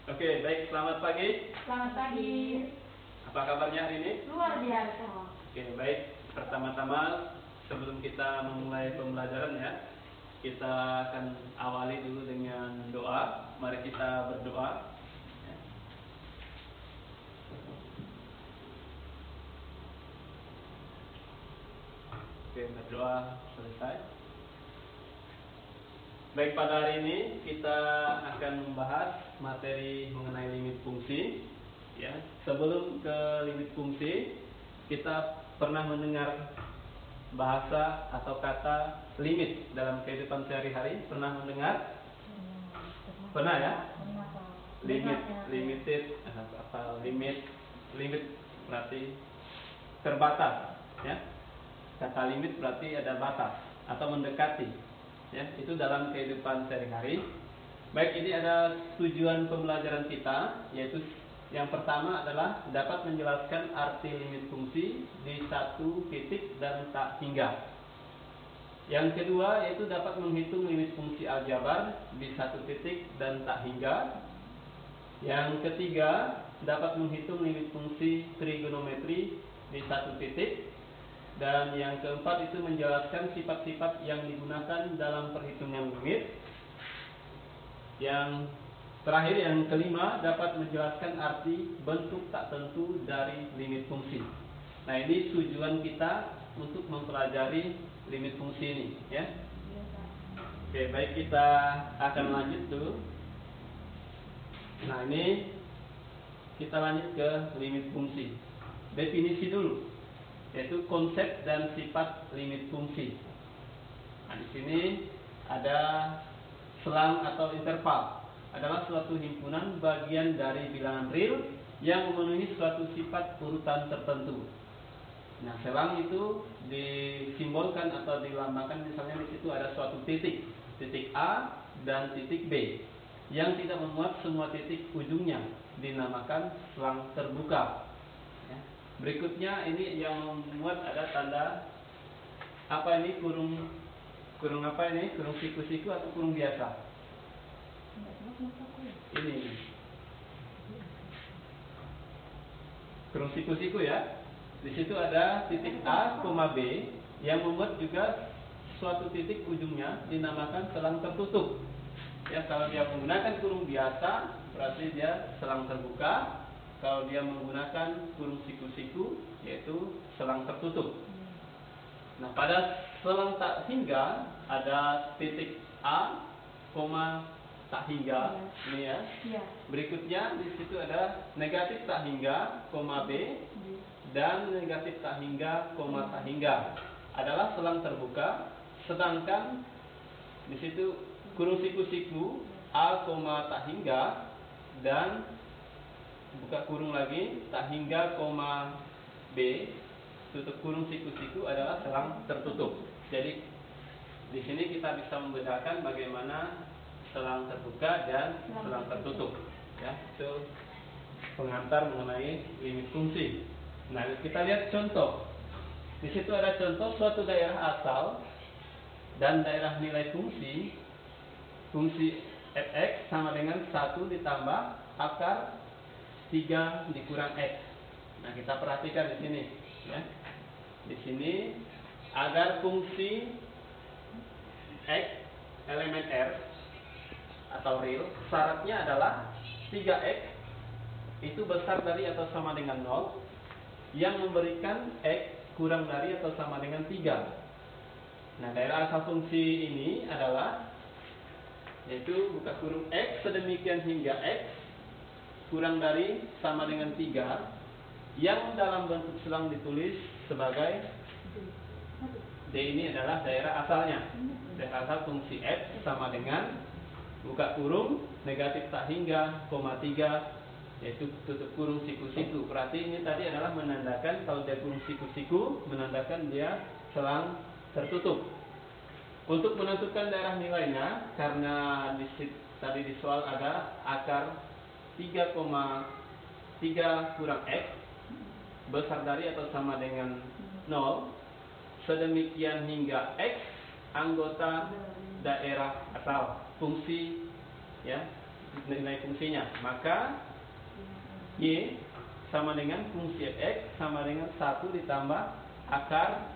Oke, baik. Selamat pagi. Selamat pagi. Apa kabarnya hari ini? Luar biasa. Oke, baik. Pertama-tama, sebelum kita memulai pembelajaran ya, kita akan awali dulu dengan doa. Mari kita berdoa. Oke, berdoa selesai. Baik, pada hari ini kita akan membahas materi mengenai limit fungsi. Ya, sebelum ke limit fungsi, kita pernah mendengar bahasa atau kata limit dalam kehidupan sehari-hari. Pernah mendengar? Pernah ya? Limit, limited, apa limit? Limit berarti terbatas, ya. Kata limit berarti ada batas atau mendekati. Ya, itu dalam kehidupan sehari-hari. Baik, ini ada tujuan pembelajaran kita, yaitu yang pertama adalah dapat menjelaskan arti limit fungsi di satu titik dan tak hingga. Yang kedua yaitu dapat menghitung limit fungsi aljabar di satu titik dan tak hingga. Yang ketiga dapat menghitung limit fungsi trigonometri di satu titik. Dan yang keempat itu menjelaskan sifat-sifat yang digunakan dalam perhitungan limit. Yang terakhir, yang kelima, dapat menjelaskan arti bentuk tak tentu dari limit fungsi. Nah, ini tujuan kita untuk mempelajari limit fungsi ini, ya. Oke, baik, kita akan lanjut dulu. Nah, ini kita lanjut ke limit fungsi. Definisi dulu, yaitu konsep dan sifat limit fungsi. Nah, di sini ada selang atau interval. Adalah suatu himpunan bagian dari bilangan real yang memenuhi suatu sifat urutan tertentu. Nah, selang itu disimbolkan atau dilambangkan, misalnya di situ ada suatu titik, titik A dan titik B, yang tidak memuat semua titik ujungnya, dinamakan selang terbuka. Berikutnya ini yang membuat ada tanda apa ini, kurung apa ini, kurung siku-siku atau kurung biasa. Ini kurung siku-siku ya. Di situ ada titik A, B yang membuat juga suatu titik ujungnya dinamakan selang tertutup. Ya, kalau dia menggunakan kurung biasa berarti dia selang terbuka. Kalau dia menggunakan kurung siku-siku yaitu selang tertutup. Nah, pada selang tak hingga ada titik A, tak hingga, ini ya. Berikutnya di situ ada negatif tak hingga, B dan negatif tak hingga, tak hingga. Adalah selang terbuka. Sedangkan di situ kurung siku-siku A, tak hingga dan buka kurung lagi tak hingga, B tutup kurung siku-siku adalah selang tertutup. Jadi di sini kita bisa membedakan bagaimana selang terbuka dan selang tertutup. Ya, itu pengantar mengenai limit fungsi. Nah, kita lihat contoh. Di situ ada contoh suatu daerah asal dan daerah nilai fungsi. Fungsi fx sama dengan 1 ditambah akar 3 dikurang x. Nah, kita perhatikan di sini, ya. Di sini agar fungsi x elemen R atau real, syaratnya adalah 3x itu besar dari atau sama dengan 0 yang memberikan x kurang dari atau sama dengan 3. Nah, daerah asal fungsi ini adalah yaitu buka kurung x sedemikian hingga x kurang dari sama dengan 3 yang dalam bentuk selang ditulis sebagai D. Ini adalah daerah asalnya. Daerah asal fungsi f sama dengan buka kurung negatif tak hingga, 3 yaitu tutup kurung siku-siku. Berarti ini tadi adalah menandakan, kalau dia kurung siku-siku menandakan dia selang tertutup. Untuk menentukan daerah nilainya, karena tadi di soal ada akar 3,3 kurang x besar dari atau sama dengan 0 sedemikian hingga x anggota daerah asal fungsi, ya. nilai fungsinya. Maka Y sama dengan fungsi fx sama dengan 1 ditambah akar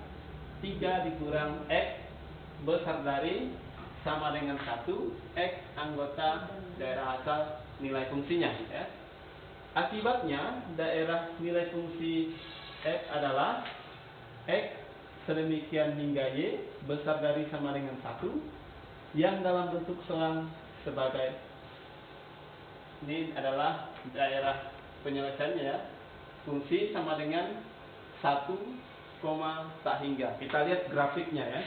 3 dikurang x besar dari sama dengan 1 x anggota daerah asal nilai fungsinya, ya. Akibatnya daerah nilai fungsi f adalah x sedemikian hingga y besar dari sama dengan 1 yang dalam bentuk selang sebagai, ini adalah daerah penyelesaiannya, ya. Fungsi sama dengan 1, tak hingga. Kita lihat grafiknya, ya.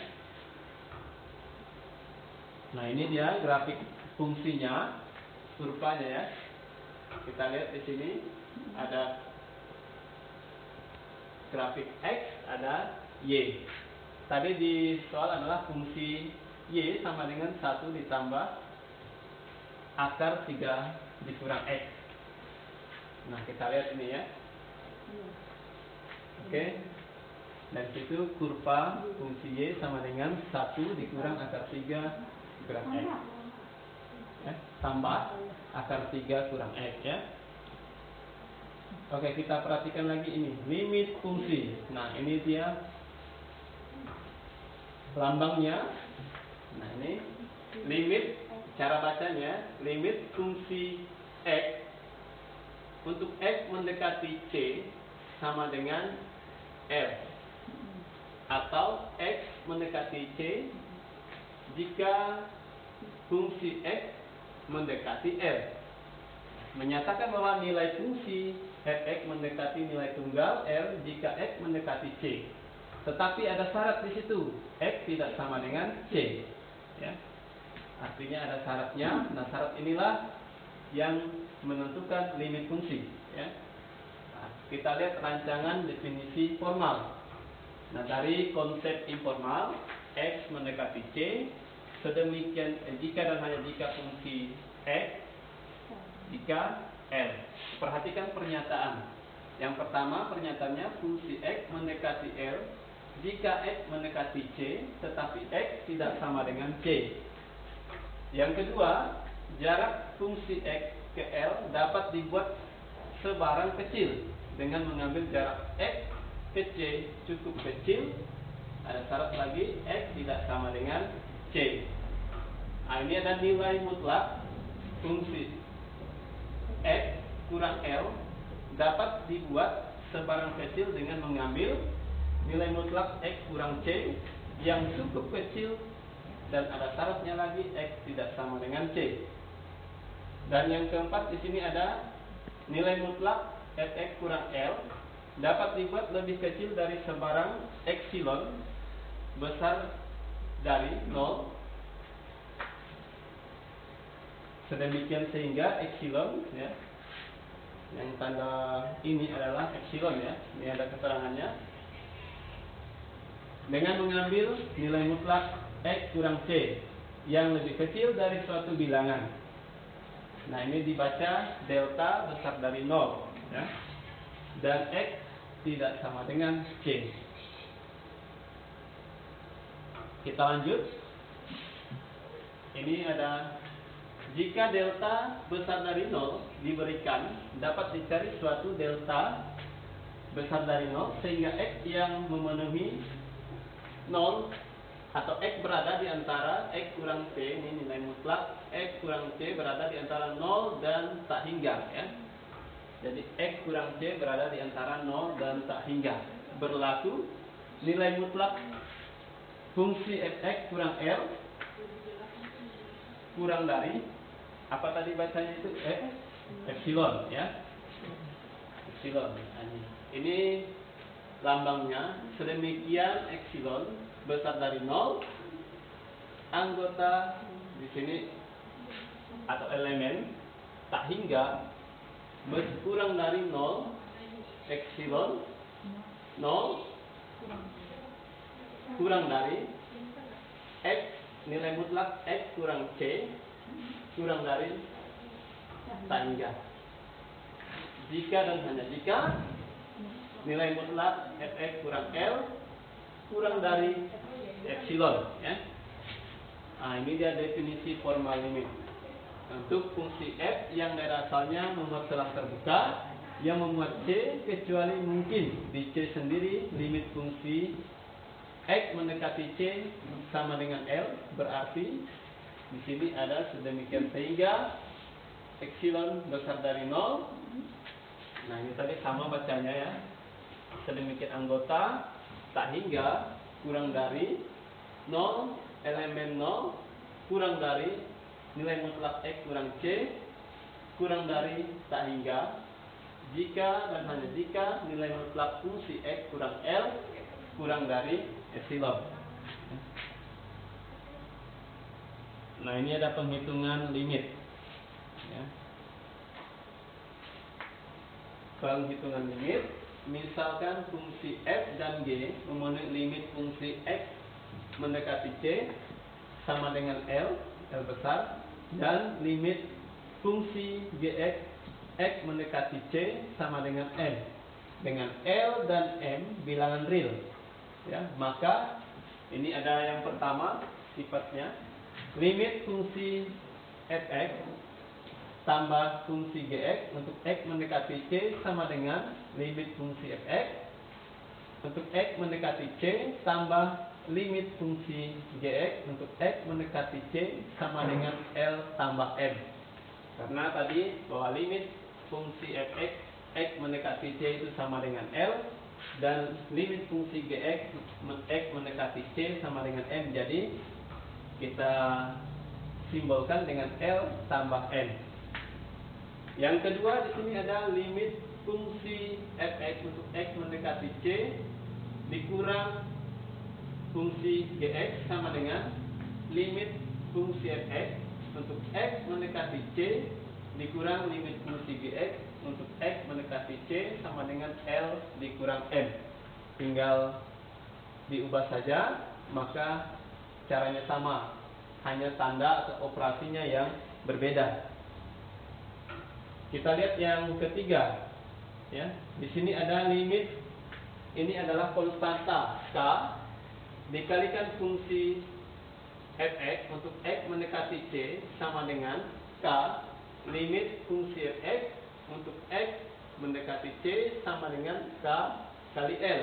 Nah, ini dia grafik fungsinya, kurvanya, ya. Kita lihat di sini ada grafik x, ada y. Tadi di soal adalah fungsi y sama dengan 1 ditambah akar 3 dikurang x. Nah, kita lihat ini, ya. Oke. Dan situ kurva fungsi y sama dengan 1 dikurang akar 3 dikurang x, ya, tambah akar 3 kurang x, ya. Oke, kita perhatikan lagi ini limit fungsi. Nah, ini dia lambangnya. Nah, ini limit, cara bacanya limit fungsi x untuk x mendekati c sama dengan L, atau x mendekati c jika fungsi x mendekati L. Menyatakan bahwa nilai fungsi fx mendekati nilai tunggal L jika x mendekati c. Tetapi ada syarat di situ, x tidak sama dengan c, ya. Artinya ada syaratnya. Nah, syarat inilah yang menentukan limit fungsi, ya. Nah, kita lihat rancangan definisi formal. Nah, dari konsep informal, x mendekati c sedemikian jika dan hanya jika fungsi x jika L. Perhatikan pernyataan. Yang pertama, pernyataannya fungsi x mendekati L jika x mendekati c tetapi x tidak sama dengan c. Yang kedua, jarak fungsi x ke L dapat dibuat sebarang kecil dengan mengambil jarak x ke c cukup kecil. Ada syarat lagi, x tidak sama dengan c. Nah, ini ada nilai mutlak fungsi x kurang L dapat dibuat sebarang kecil dengan mengambil nilai mutlak x kurang c yang cukup kecil, dan ada syaratnya lagi, x tidak sama dengan c. Dan yang keempat, di sini ada nilai mutlak fx kurang L dapat dibuat lebih kecil dari sebarang epsilon besar dari 0 sedemikian sehingga epsilon, ya, yang tanda ini adalah epsilon, ya. Ini ada keterangannya. Dengan mengambil nilai mutlak x kurang c yang lebih kecil dari suatu bilangan. Nah, ini dibaca delta besar dari 0, ya. Dan x tidak sama dengan c. Kita lanjut. Ini ada, jika delta besar dari 0 diberikan, dapat dicari suatu delta besar dari 0 sehingga x yang memenuhi 0 atau x berada di antara x kurang c, ini nilai mutlak x kurang c berada di antara 0 dan tak hingga, ya. Jadi x kurang c berada di antara 0 dan tak hingga. Berlaku nilai mutlak fungsi fx kurang L kurang dari, apa tadi bacanya itu, epsilon, ya. Epsilon. Ini lambangnya sedemikian epsilon besar dari 0 anggota di sini atau elemen tak hingga kurang dari 0 epsilon 0 kurang dari x nilai mutlak x kurang c kurang dari tak hingga. Jika dan hanya jika nilai mutlak fx kurang L kurang dari epsilon, ya. Nah, ini dia definisi formal limit. Untuk fungsi f yang dari asalnya memuat selang terbuka yang memuat c, kecuali mungkin di c sendiri limit fungsi x mendekati c sama dengan L, berarti di sini ada sedemikian sehingga epsilon besar dari 0. Nah, ini tadi sama bacanya ya. Sedemikian anggota tak hingga kurang dari 0 elemen 0 kurang dari nilai mutlak x kurang c kurang dari tak hingga jika dan hanya jika nilai mutlak fungsi x kurang L kurang dari epsilon. Nah, ini ada penghitungan limit ya. Penghitungan limit, misalkan fungsi f dan g memenuhi limit fungsi x mendekati c sama dengan L besar, dan limit fungsi gx x mendekati c sama dengan m, dengan L dan m bilangan real ya. Maka ini ada yang pertama sifatnya limit fungsi fx tambah fungsi gx untuk x mendekati c sama dengan limit fungsi fx untuk x mendekati c tambah limit fungsi gx untuk x mendekati c sama dengan L tambah m. Karena tadi bahwa limit fungsi fx x mendekati c itu sama dengan L, dan limit fungsi gx x mendekati c sama dengan m. Jadi kita simbolkan dengan L tambah m. Yang kedua di sini ada limit fungsi fx untuk x mendekati c dikurang fungsi gx sama dengan limit fungsi fx untuk x mendekati c dikurang limit fungsi gx untuk x mendekati c sama dengan L dikurang m. Tinggal diubah saja, maka caranya sama, hanya tanda atau operasinya yang berbeda. Kita lihat yang ketiga ya. Di sini ada limit, ini adalah konstanta k dikalikan fungsi fx untuk x mendekati c sama dengan k limit fungsi fx untuk x mendekati c sama dengan k kali L.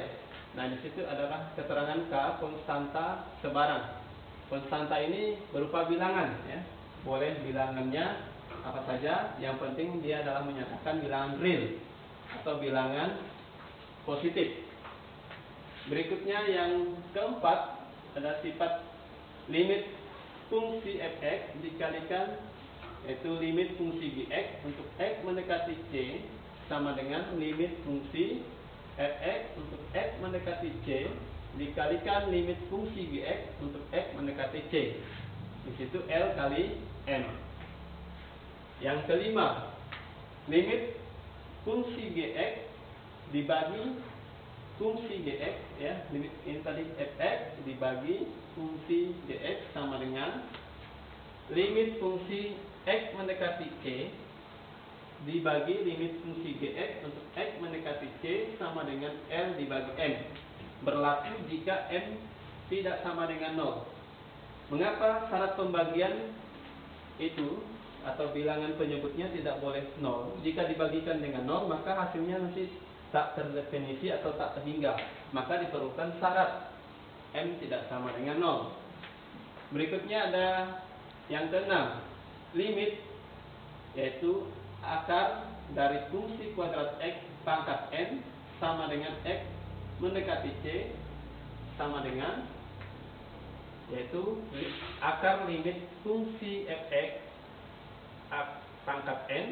Nah, di situ adalah keterangan k konstanta sebarang. Konstanta ini berupa bilangan ya. Boleh bilangannya apa saja, yang penting dia adalah menyatakan bilangan real atau bilangan positif. Berikutnya yang keempat ada sifat limit fungsi fx dikalikan yaitu limit fungsi gx untuk x mendekati c sama dengan limit fungsi fx untuk x mendekati c dikalikan limit fungsi gx untuk x mendekati c. Di situ L kali m. Yang kelima, limit fungsi gx dibagi fungsi gx ya, limit ini tadi fx dibagi fungsi gx sama dengan limit fungsi x mendekati c dibagi limit fungsi gx untuk x mendekati c sama dengan L dibagi m. Berlaku jika m tidak sama dengan 0. Mengapa syarat pembagian itu atau bilangan penyebutnya tidak boleh 0? Jika dibagikan dengan 0, maka hasilnya nanti tak terdefinisi atau tak terhingga, maka diperlukan syarat m tidak sama dengan 0. Berikutnya ada yang keenam, limit, yaitu akar dari fungsi kuadrat x pangkat n sama dengan x mendekati c sama dengan, yaitu akar limit fungsi fx pangkat n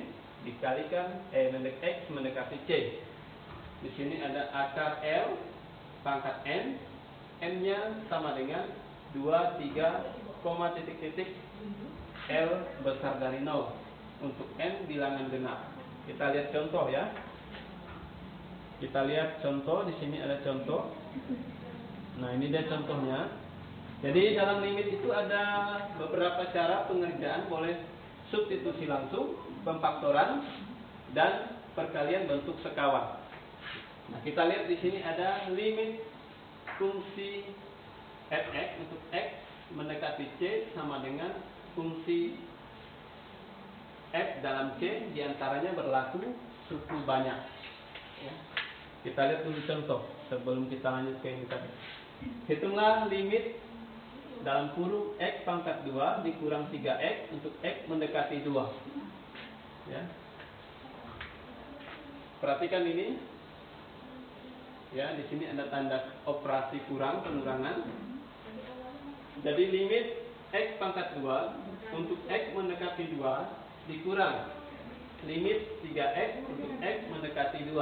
dikalikan x mendekati c. Di sini ada akar L pangkat n, n-nya sama dengan 2, 3, titik-titik L besar dari 0 untuk n bilangan genap. Kita lihat contoh ya. Kita lihat contoh, di sini ada contoh. Nah, ini dia contohnya. Jadi dalam limit itu ada beberapa cara pengerjaan, boleh substitusi langsung, pemfaktoran, dan perkalian bentuk sekawan. Nah, kita lihat di sini ada limit fungsi fx untuk x mendekati c sama dengan fungsi F dalam C diantaranya berlaku suku banyak. Ya. Kita lihat dulu contoh sebelum kita lanjut ke ini tadi. Hitunglah limit dalam kurung X pangkat 2 dikurang 3X untuk X mendekati 2. Ya. Perhatikan ini. Ya, di sini ada tanda operasi kurang, pengurangan. Jadi limit X pangkat 2 untuk X mendekati 2 dikurang limit 3X untuk X mendekati 2.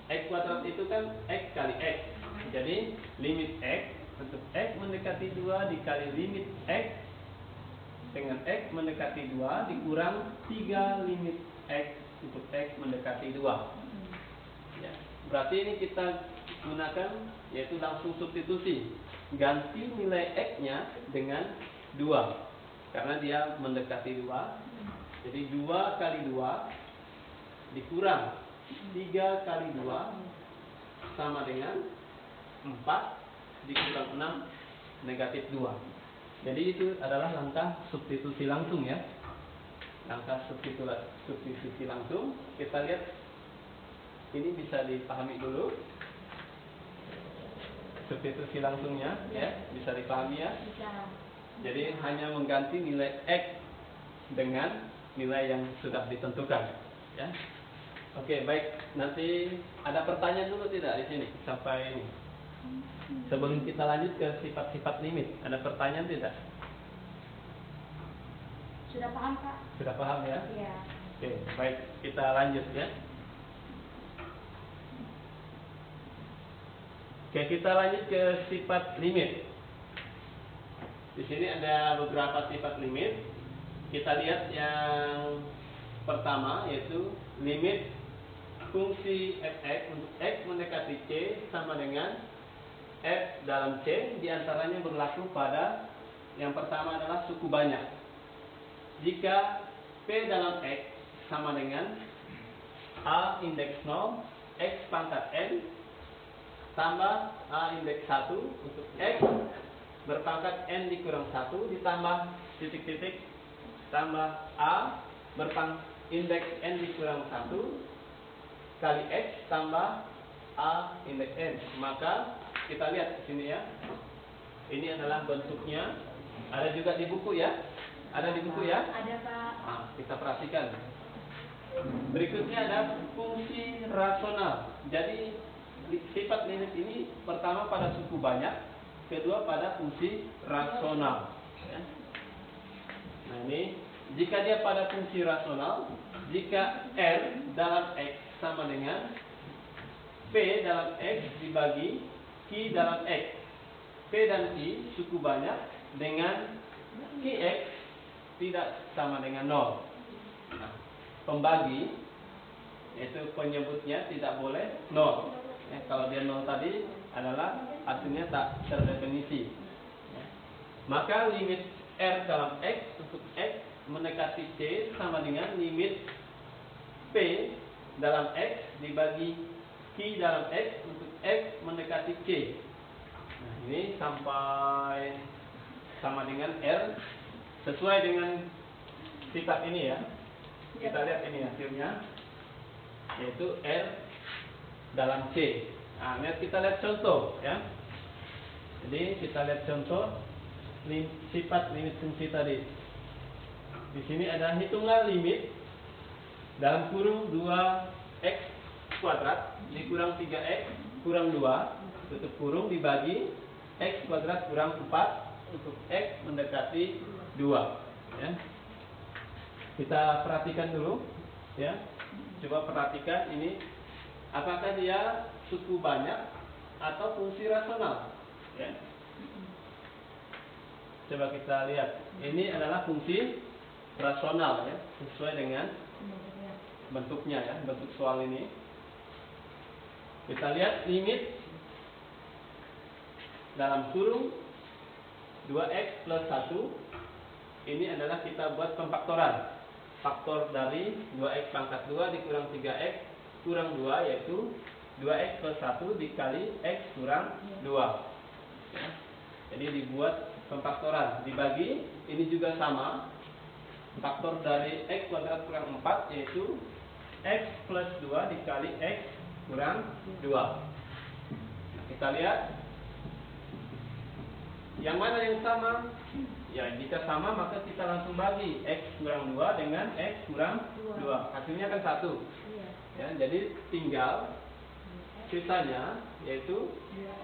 X kuadrat itu kan X kali X. Jadi limit X untuk X mendekati 2 dikali limit X dengan X mendekati 2 dikurang 3 limit X untuk X mendekati 2. Ya. Berarti ini kita gunakan yaitu langsung substitusi. Ganti nilai X-nya dengan 2. Karena dia mendekati 2. Jadi 2 kali 2 dikurang 3 kali 2 sama dengan 4 dikurang 6 negatif 2. Jadi itu adalah langkah substitusi langsung ya. Langkah substitusi langsung. Kita lihat ini bisa dipahami dulu. Substitusi langsungnya ya, bisa dipahami ya. Jadi hanya mengganti nilai X dengan nilai yang sudah ditentukan ya. Oke, baik. Nanti ada pertanyaan dulu tidak di sini sampai ini? Sebelum kita lanjut ke sifat-sifat limit, ada pertanyaan tidak? Sudah paham, Pak? Sudah paham ya? Iya. Oke, baik. Kita lanjut ya. Oke, kita lanjut ke sifat limit. Di sini ada beberapa sifat limit. Kita lihat yang pertama yaitu limit fungsi fx untuk x mendekati c sama dengan f dalam c, diantaranya berlaku pada yang pertama adalah suku banyak. Jika p dalam x sama dengan a indeks 0 x pangkat n tambah a indeks 1 untuk x berpangkat n dikurang 1 ditambah titik-titik tambah a indeks n dikurang 1 kali x tambah a indeks n. Maka kita lihat di sini ya. Ini adalah bentuknya. Ada juga di buku ya. Ada di buku ya? Ada, Pak. Nah, kita perhatikan. Berikutnya ada fungsi rasional. Jadi sifat limit ini pertama pada suku banyak, kedua pada fungsi rasional. Ya. Nah ini, jika dia pada fungsi rasional, jika R dalam X sama dengan P dalam X dibagi Q dalam X. P dan Q suku banyak dengan Qx tidak sama dengan 0. Nah, pembagi, yaitu penyebutnya tidak boleh 0. Ya, kalau dia 0 tadi adalah artinya tak terdefinisi. Ya. Maka limit R dalam X untuk X mendekati C sama dengan limit P dalam X dibagi Q dalam X untuk X mendekati C. Nah, ini sampai sama dengan R sesuai dengan sifat ini ya. Kita lihat ini hasilnya, yaitu R dalam C. Nah, kita lihat contoh ya. Jadi kita lihat contoh sifat limit fungsi tadi. Di sini ada hitunglah limit dalam kurung 2x kuadrat dikurang 3x kurang 2 tutup kurung dibagi x kuadrat kurang 4 untuk x mendekati 2 ya. Kita perhatikan dulu ya. Coba perhatikan ini, apakah dia suku banyak atau fungsi rasional ya. Coba kita lihat. Ini adalah fungsi rasional ya, sesuai dengan bentuknya ya, bentuk soal ini. Kita lihat limit dalam kurung 2x plus 1. Ini adalah kita buat pemfaktoran. Faktor dari 2x pangkat 2 dikurang 3x kurang 2 yaitu 2x plus 1 dikali x kurang 2 ya. Jadi dibuat pemfaktoran, dibagi, ini juga sama faktor dari X kuadrat kurang 4 yaitu X plus 2 dikali X kurang 2. Nah, kita lihat yang mana yang sama. Ya, jika sama maka kita langsung bagi X kurang 2 dengan X kurang 2. Hasilnya kan 1. Ya, jadi tinggal sisanya yaitu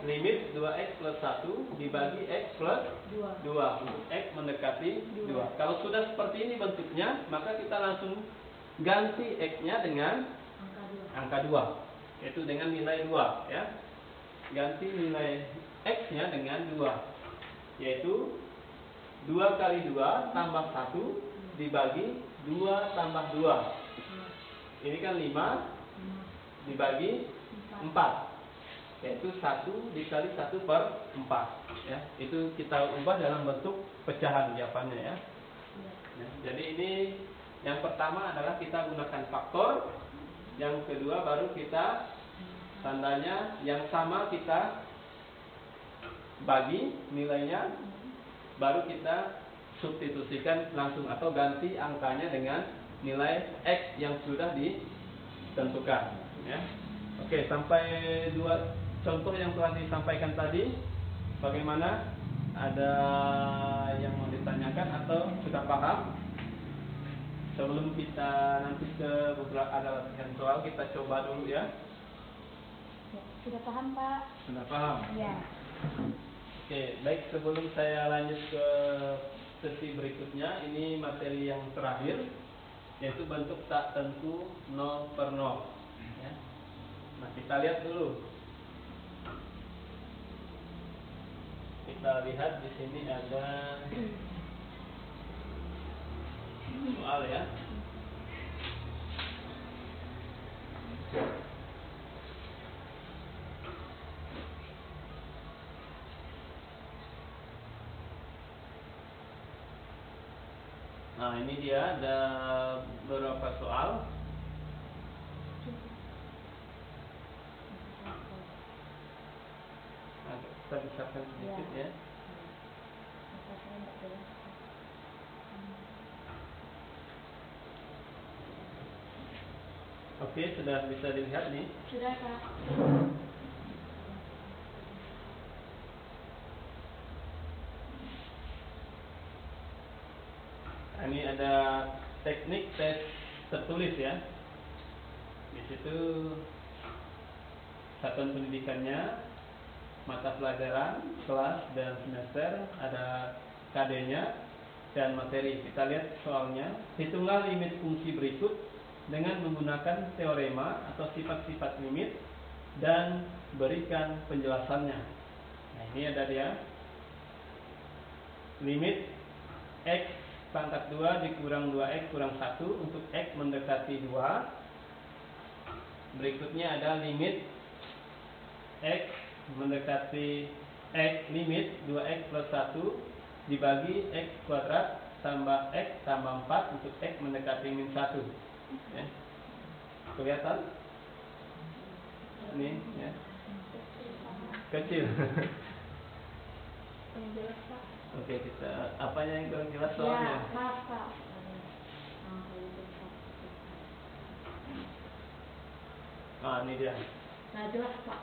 limit 2X plus 1 dibagi X plus 2 untuk X mendekati 2. Kalau sudah seperti ini bentuknya, maka kita langsung ganti X-nya dengan angka 2, yaitu dengan nilai 2 ya. Ganti nilai X-nya dengan 2, yaitu 2 kali 2 tambah 1 dibagi 2 tambah 2. Ini kan 5 dibagi 4, yaitu 1 dikali 1 per 4 ya. Itu kita ubah dalam bentuk pecahan jawabannya ya. Jadi ini yang pertama adalah kita gunakan faktor. Yang kedua baru kita tandanya yang sama kita bagi nilainya, baru kita substitusikan langsung atau ganti angkanya dengan nilai X yang sudah ditentukan ya. Oke, sampai 2 contoh yang telah disampaikan tadi bagaimana? Ada yang mau ditanyakan atau sudah paham? Sebelum kita nanti ke beberapa ada latihan soal, kita coba dulu ya. Sudah paham, Pak? Sudah paham? Ya. Oke, baik, sebelum saya lanjut ke sesi berikutnya, ini materi yang terakhir, yaitu bentuk tak tentu 0 per 0 ya. Nah, kita lihat dulu. Kita lihat di sini ada soal ya. Nah, ini dia ada beberapa soal. Nah, kita bisarkan sedikit ya. Oke, sudah bisa dilihat nih. Sudah, Pak. Ini ada teknik tes tertulis ya. Di situ satuan pendidikannya, mata pelajaran, kelas dan semester, ada KD-nya dan materi. Kita lihat soalnya. Hitunglah limit fungsi berikut dengan menggunakan teorema atau sifat-sifat limit dan berikan penjelasannya. Nah, ini ada dia. Limit X pangkat 2 dikurang 2X kurang 1 untuk X mendekati 2. Berikutnya ada limit X mendekati X, limit 2X plus 1 dibagi X kuadrat tambah X tambah 4 untuk X mendekati min 1 ya. Kelihatan? Ini ya. Kecil. Oke, kita apanya yang kurang jelas soalnya? Ya, Pak. Ah, ini dia. Nah, jelas, Pak.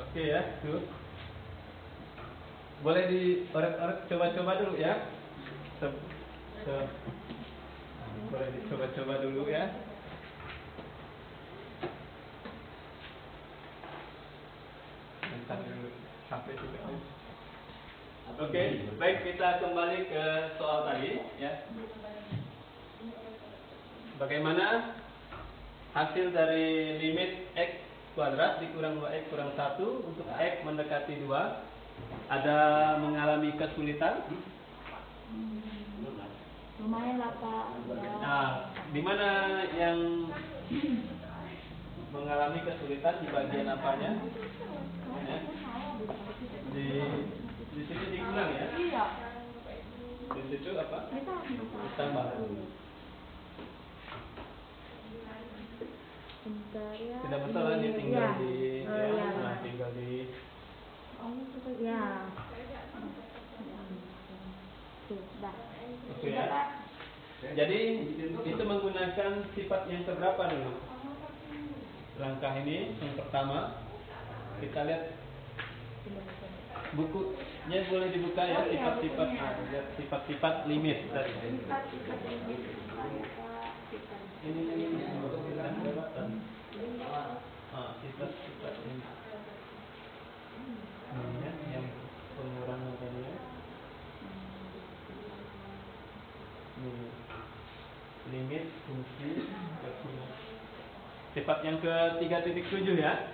Oke ya, tuh. Boleh diorek-orek, coba-coba dulu ya. Boleh dicoba-coba dulu ya. Sampai juga. Oke, baik, kita kembali ke soal tadi ya. Bagaimana hasil dari limit X kuadrat dikurang 2X kurang 1 untuk X mendekati 2? Ada mengalami kesulitan? Lumayan lah, Pak. Nah, di mana yang mengalami kesulitan di bagian apanya? Ya. Di sini dikurang ya? Iya. Di situ apa? Ditambah. Bentar ya. Tidak masalah, ini tinggal Iya. di Oh, iya. nah, tinggal Ya. Sudah. Oke ya. Jadi itu menggunakan sifat yang keberapa dulu? Langkah ini yang pertama, kita lihat bukunya boleh dibuka ya, sifat-sifat lihat sifat-sifat limit tadi. Ini sifat-sifat limit. Ya, yang pengurangan tadi ya. Limit fungsi sifat yang ke 3.7 ya.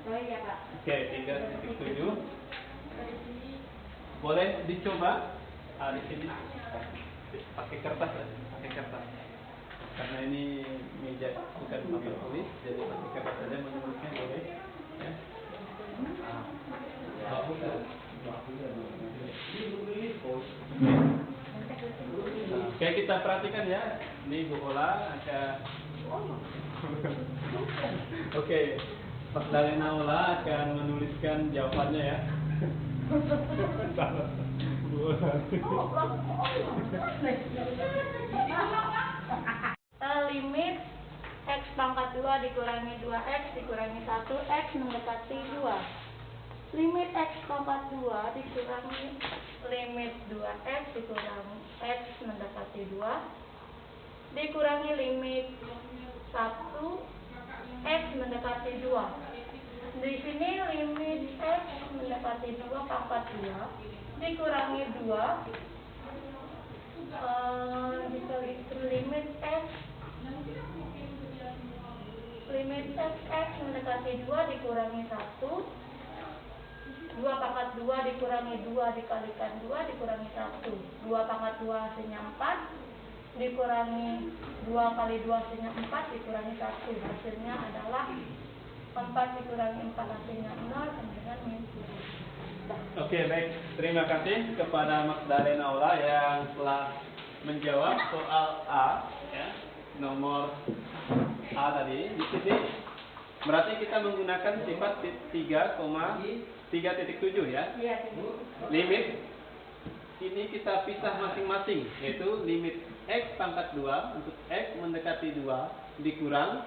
Oh iya Pak. Oke, 3.7 boleh dicoba. Di sini pakai kertas ya, pakai kertas. Karena ini meja bukan papan tulis, jadi pakai kertas saja menulisnya boleh. Ya. Oke, kita perhatikan ya. Ini Bu Ola akan Oke, Pak Dalena Ola akan menuliskan jawabannya ya. Bu Ola. Limit X pangkat 2 dikurangi 2X dikurangi 1X mendekati 2. Limit X pangkat 2 dikurangi limit 2X dikurangi X mendekati 2 dikurangi limit 1X mendekati 2. Di sini limit X mendekati 2 pangkat 2 dikurangi 2 dikali limit X mendekati 2 dikurangi 1 2 pangkat 2 dikurangi 2 dikalikan 2 dikurangi 1 2 pangkat 2 hasilnya 4 dikurangi 2 kali 2 hasilnya 4 dikurangi 1 hasilnya adalah 4 dikurangi 4 hasilnya 0 sama dengan min 7. Oke, baik. Terima kasih kepada Mas Dalena Ola yang telah menjawab soal A ya. Nomor A tadi. Di sini berarti kita menggunakan sifat 3,3.7 ya. Iya, Limit ini kita pisah masing-masing, yaitu limit X pangkat 2 untuk X mendekati 2 dikurang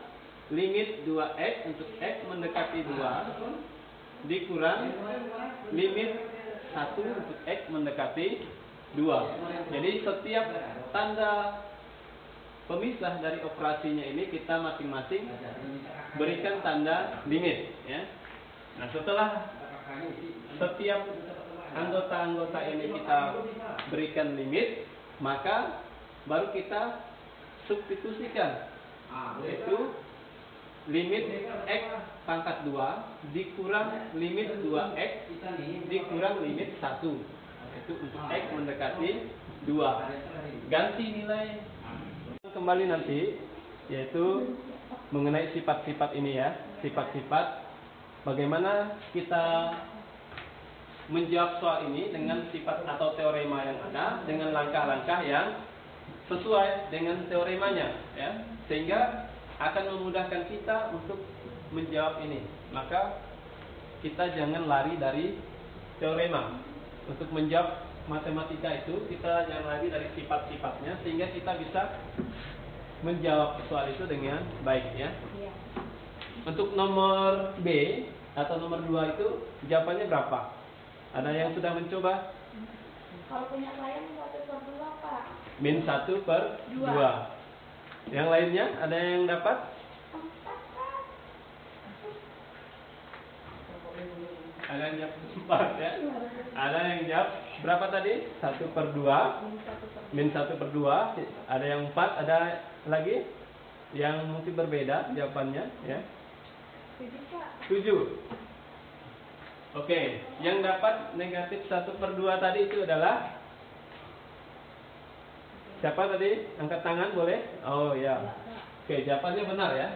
limit 2X untuk X mendekati 2 dikurang limit 1 untuk X mendekati 2. Jadi setiap tanda pemisah dari operasinya ini kita masing-masing berikan tanda limit ya. Nah, setelah setiap anggota-anggota ini kita berikan limit, maka baru kita substitusikan, yaitu limit X pangkat 2 dikurang limit 2X dikurang limit 1, itu untuk X mendekati 2. Ganti nilai kembali nanti, yaitu mengenai sifat-sifat ini ya. Sifat-sifat bagaimana kita menjawab soal ini dengan sifat atau teorema yang ada, dengan langkah-langkah yang sesuai dengan teoremanya ya, sehingga akan memudahkan kita untuk menjawab ini. Maka kita jangan lari dari teorema. Untuk menjawab matematika itu kita jangan lari dari sifat-sifatnya, sehingga kita bisa menjawab soal itu dengan baik ya. Untuk nomor B atau nomor 2 itu jawabannya berapa? Ada yang sudah mencoba? Kalau punya saya min 1/2 Pak. Min 1/2. Yang lainnya ada yang dapat? Ada yang jawab 4 ya. Ada yang jawab berapa tadi? 1/2. Min 1/2. Ada yang 4. Ada lagi yang mungkin berbeda jawabannya ya. 7. Oke, yang dapat negatif 1/2 tadi itu adalah siapa tadi? Angkat tangan boleh? Oh ya. Oke, jawabannya benar ya.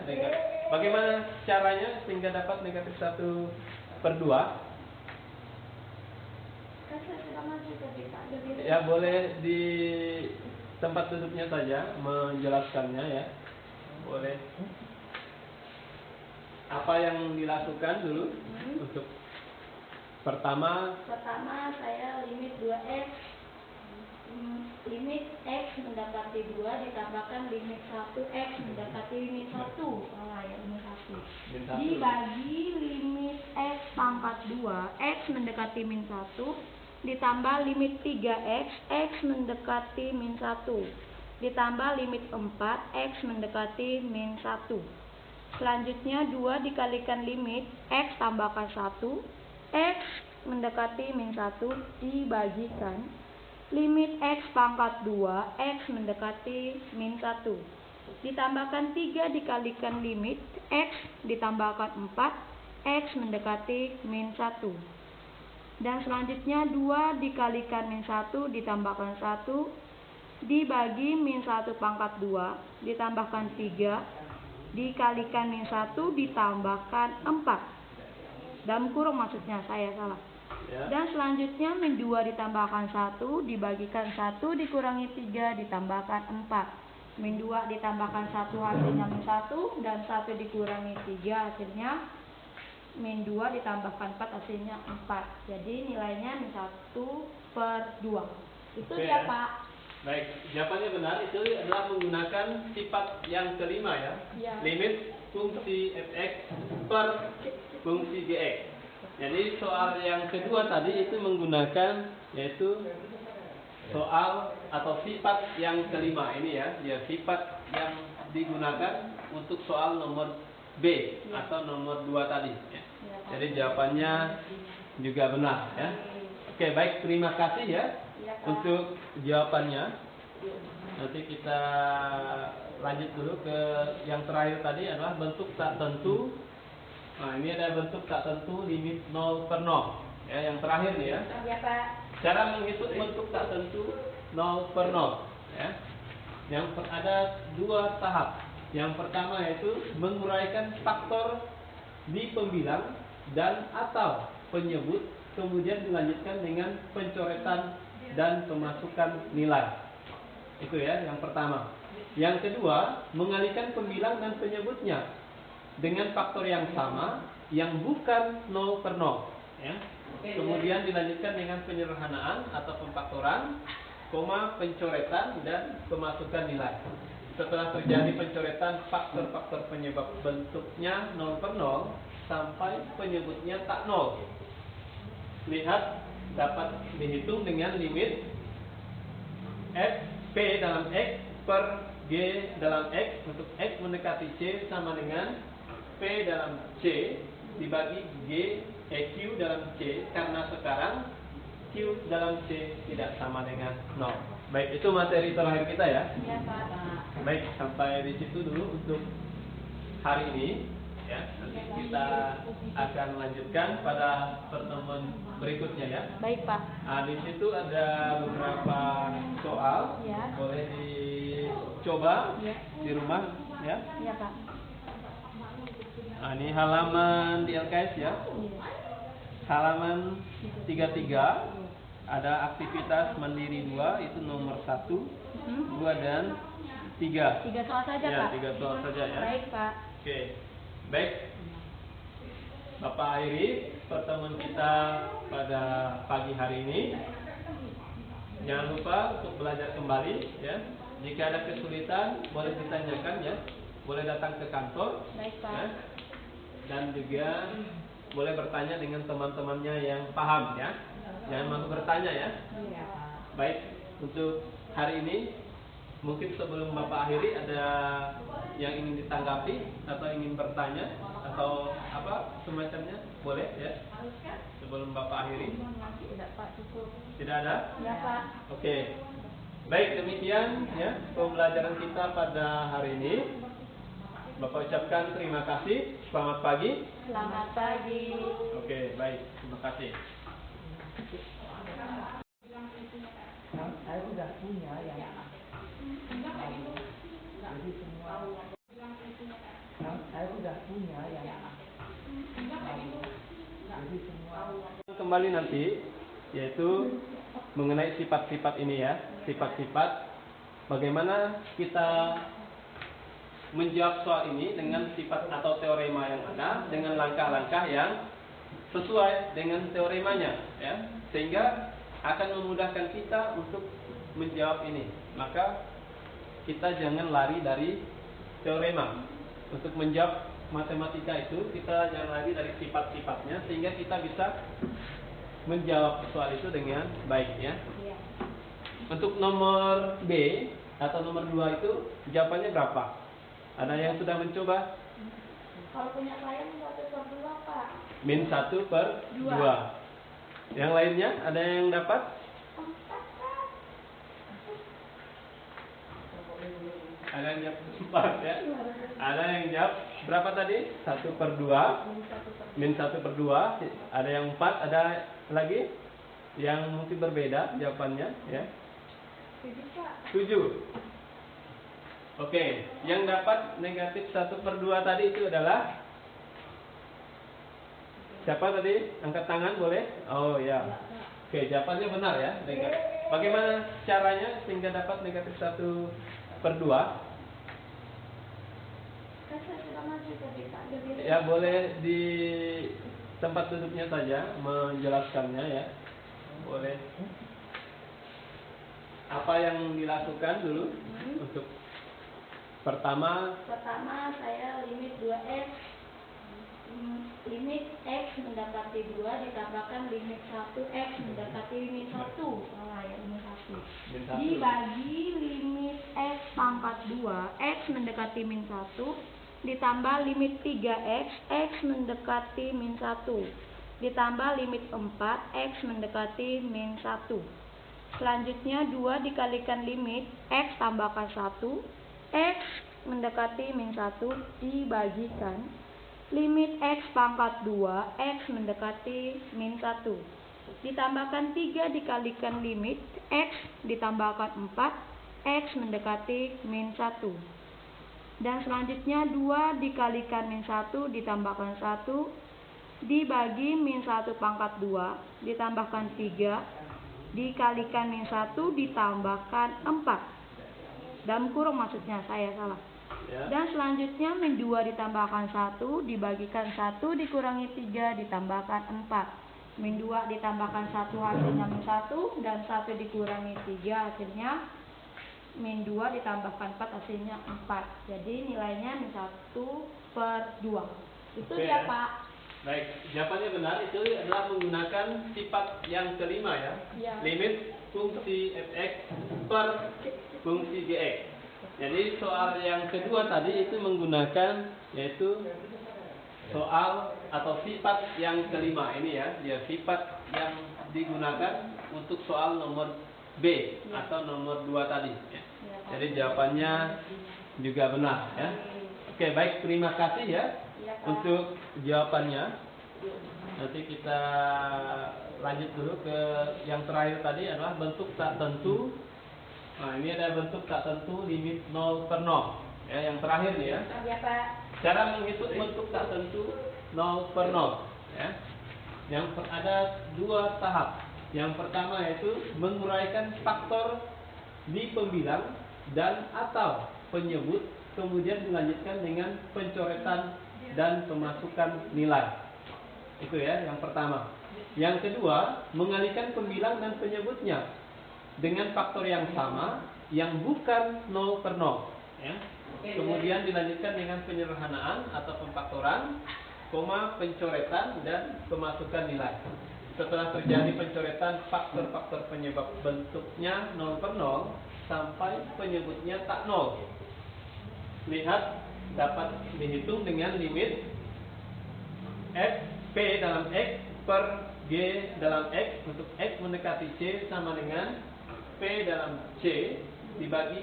Bagaimana caranya sehingga dapat negatif 1/2? Ya, boleh di tempat duduknya saja menjelaskannya ya. Boleh. Apa yang dilakukan dulu untuk Pertama saya limit 2x, limit x mendekati 2 ditambahkan limit 1x mendekati limit 1. Oh ya, limit 1. Dibagi limit x pangkat 2, x mendekati min 1 ditambah limit 3x, x mendekati min 1 ditambah limit 4, x mendekati min 1. Selanjutnya 2 dikalikan limit x tambahkan 1, x mendekati min 1 dibagikan limit x pangkat 2, x mendekati min 1 ditambahkan 3 dikalikan limit x ditambahkan 4, x mendekati min 1. Dan selanjutnya 2 dikalikan min 1 ditambahkan 1 dibagi min 1 pangkat 2 ditambahkan 3 dikalikan min 1 ditambahkan 4. Dalam kurung maksudnya, saya salah. ya. Dan selanjutnya min 2 ditambahkan 1 dibagikan 1 dikurangi 3 ditambahkan 4. Min 2 ditambahkan 1 hasilnya min 1 dan 1 dikurangi 3 hasilnya min 2 ditambahkan 4 hasilnya 4. Jadi nilainya min 1/2. Itu Oke, ya Pak. Baik, jawabannya benar. Itu adalah menggunakan sifat yang kelima ya. Ya. Limit fungsi fx per fungsi gx. Jadi soal yang kedua tadi itu menggunakan yaitu soal atau sifat yang kelima ini ya, sifat yang digunakan untuk soal nomor B atau nomor 2 tadi ya. Jadi jawabannya juga benar ya. Oke, baik, terima kasih ya untuk jawabannya. Nanti kita lanjut dulu ke yang terakhir tadi adalah bentuk tak tentu. Nah, ini ada bentuk tak tentu limit 0/0 ya, yang terakhir nih ya. Ya Pak. Cara menghitung bentuk tak tentu 0/0 ya. Ada 2 tahap. Yang pertama yaitu menguraikan faktor di pembilang dan atau penyebut, kemudian dilanjutkan dengan pencoretan dan pemasukan nilai. Itu ya yang pertama. Yang kedua, mengalihkan pembilang dan penyebutnya dengan faktor yang sama yang bukan 0/0 ya. Kemudian dilanjutkan dengan penyederhanaan atau pemfaktoran, pencoretan dan pemasukan nilai. Setelah terjadi pencoretan faktor-faktor penyebab bentuknya 0/0 sampai penyebutnya tak 0. Lihat, dapat dihitung dengan limit f p dalam x per g dalam x untuk x mendekati c sama dengan P dalam C dibagi Q dalam C, karena sekarang Q dalam C tidak sama dengan 0. Baik, itu materi terakhir kita ya. Iya Pak. Baik, sampai di situ dulu untuk hari ini ya. Nanti kita akan lanjutkan pada pertemuan berikutnya ya. Baik Pak. Nah, di situ ada beberapa soal, Ya. boleh dicoba Ya. di rumah ya. Iya Pak. Nah, ini halaman di LKS ya. Halaman 33 ada aktivitas mandiri 2, itu nomor 1, 2 dan 3. 3 soal saja Ya, Pak. 3 soal saja ya. Baik Pak. Oke. Baik. Bapak akhiri pertemuan kita pada pagi hari ini. Jangan lupa untuk belajar kembali ya. Jika ada kesulitan boleh ditanyakan ya. Boleh datang ke kantor. Baik Pak. Ya. Dan juga boleh bertanya dengan teman-temannya yang paham ya. Jangan malu bertanya ya. Iya. Baik, untuk hari ini mungkin sebelum Bapak akhiri ada yang ingin ditanggapi atau ingin bertanya atau apa semacamnya, boleh ya. Sebelum Bapak akhiri. Tidak Pak, cukup. Tidak ada? Ya Pak. Oke. Baik, demikian ya pembelajaran kita pada hari ini. Bapak ucapkan terima kasih. Selamat pagi. Selamat pagi. Oke, baik. Terima kasih. Saya sudah punya yang jadi semua saya sudah punya yang jadi semua Kembali nanti yaitu mengenai sifat-sifat ini ya, sifat-sifat bagaimana kita menjawab soal ini dengan sifat atau teorema yang ada dengan langkah-langkah yang sesuai dengan teoremanya, ya, sehingga akan memudahkan kita untuk menjawab ini. Maka kita jangan lari dari teorema. Untuk menjawab matematika itu kita jangan lari dari sifat-sifatnya, sehingga kita bisa menjawab soal itu dengan baik, ya. Iya. Untuk nomor B atau nomor 2 itu jawabannya berapa? Ada yang sudah mencoba? Kalau punya saya -1/2, Pak. Min 1/2. Yang lainnya ada yang dapat? 4, Pak. Ada yang jawab 4, ya. Ada yang jawab berapa tadi? 1/2. Min 1/2. Ada yang 4, ada lagi yang mungkin berbeda jawabannya, ya. 7, Pak. 7. Oke, yang dapat negatif 1/2 tadi itu adalah siapa tadi? Angkat tangan boleh? Oh ya. Oke, jawabannya benar ya. Bagaimana caranya sehingga dapat negatif 1/2? Kan saya sudah maju tadi, Pak. Jadi Ya, boleh di tempat duduknya saja menjelaskannya, ya. Boleh. Apa yang dilakukan dulu untuk pertama? pertama saya limit 2x, limit x mendekati 2 ditambahkan limit 1x mendekati min 1. Salah ya, min 1. Min 1. Dibagi limit x pangkat 2, x mendekati min 1, ditambah limit 3x, x mendekati min 1, ditambah limit 4, x mendekati min 1. Selanjutnya 2 dikalikan limit x tambahkan 1, x mendekati min 1 dibagikan limit x pangkat 2, x mendekati min 1. Ditambahkan 3 dikalikan limit x ditambahkan 4, x mendekati min 1. Dan selanjutnya 2 dikalikan min 1 ditambahkan 1 dibagi min 1 pangkat 2 ditambahkan 3 dikalikan min 1 ditambahkan 4. Dalam kurung maksudnya, saya salah. Ya. Dan selanjutnya min 2 ditambahkan 1 dibagikan 1 dikurangi 3 ditambahkan 4. Min 2 ditambahkan 1 hasilnya min 1, dan 1 dikurangi 3 hasilnya min 2 ditambahkan 4 hasilnya 4. Jadi nilainya min 1/2. Itu Oke, ya, ya. Pak. Baik, jawabannya benar. Itu adalah menggunakan sifat yang kelima, ya. Ya. Limit fungsi fx per fungsi gx. Jadi soal yang kedua tadi itu menggunakan, yaitu soal atau sifat yang kelima ini, ya. Dia sifat yang digunakan untuk soal nomor B atau nomor 2 tadi, ya. Jadi jawabannya juga benar, ya. Oke, baik, terima kasih, ya. Iya, Pak. Untuk jawabannya. Nanti kita lanjut dulu ke yang terakhir tadi adalah bentuk tak tentu. Nah, ini ada bentuk tak tentu limit 0/0. Ya, yang terakhir nih, ya. Iya, Pak. Cara menghitung bentuk tak tentu 0/0, ya. Ada 2 tahap. Yang pertama yaitu menguraikan faktor di pembilang dan atau penyebut, kemudian dilanjutkan dengan pencoretan dan pemasukan nilai. Itu, ya, yang pertama. Yang kedua, mengalihkan pembilang dan penyebutnya dengan faktor yang sama yang bukan 0/0, ya. Kemudian dilanjutkan dengan penyederhanaan atau pemfaktoran, pencoretan dan pemasukan nilai. Setelah terjadi pencoretan faktor-faktor penyebab bentuknya 0/0 sampai penyebutnya tak 0. Lihat, dapat dihitung dengan limit P dalam X per G dalam X untuk X mendekati C sama dengan P dalam C dibagi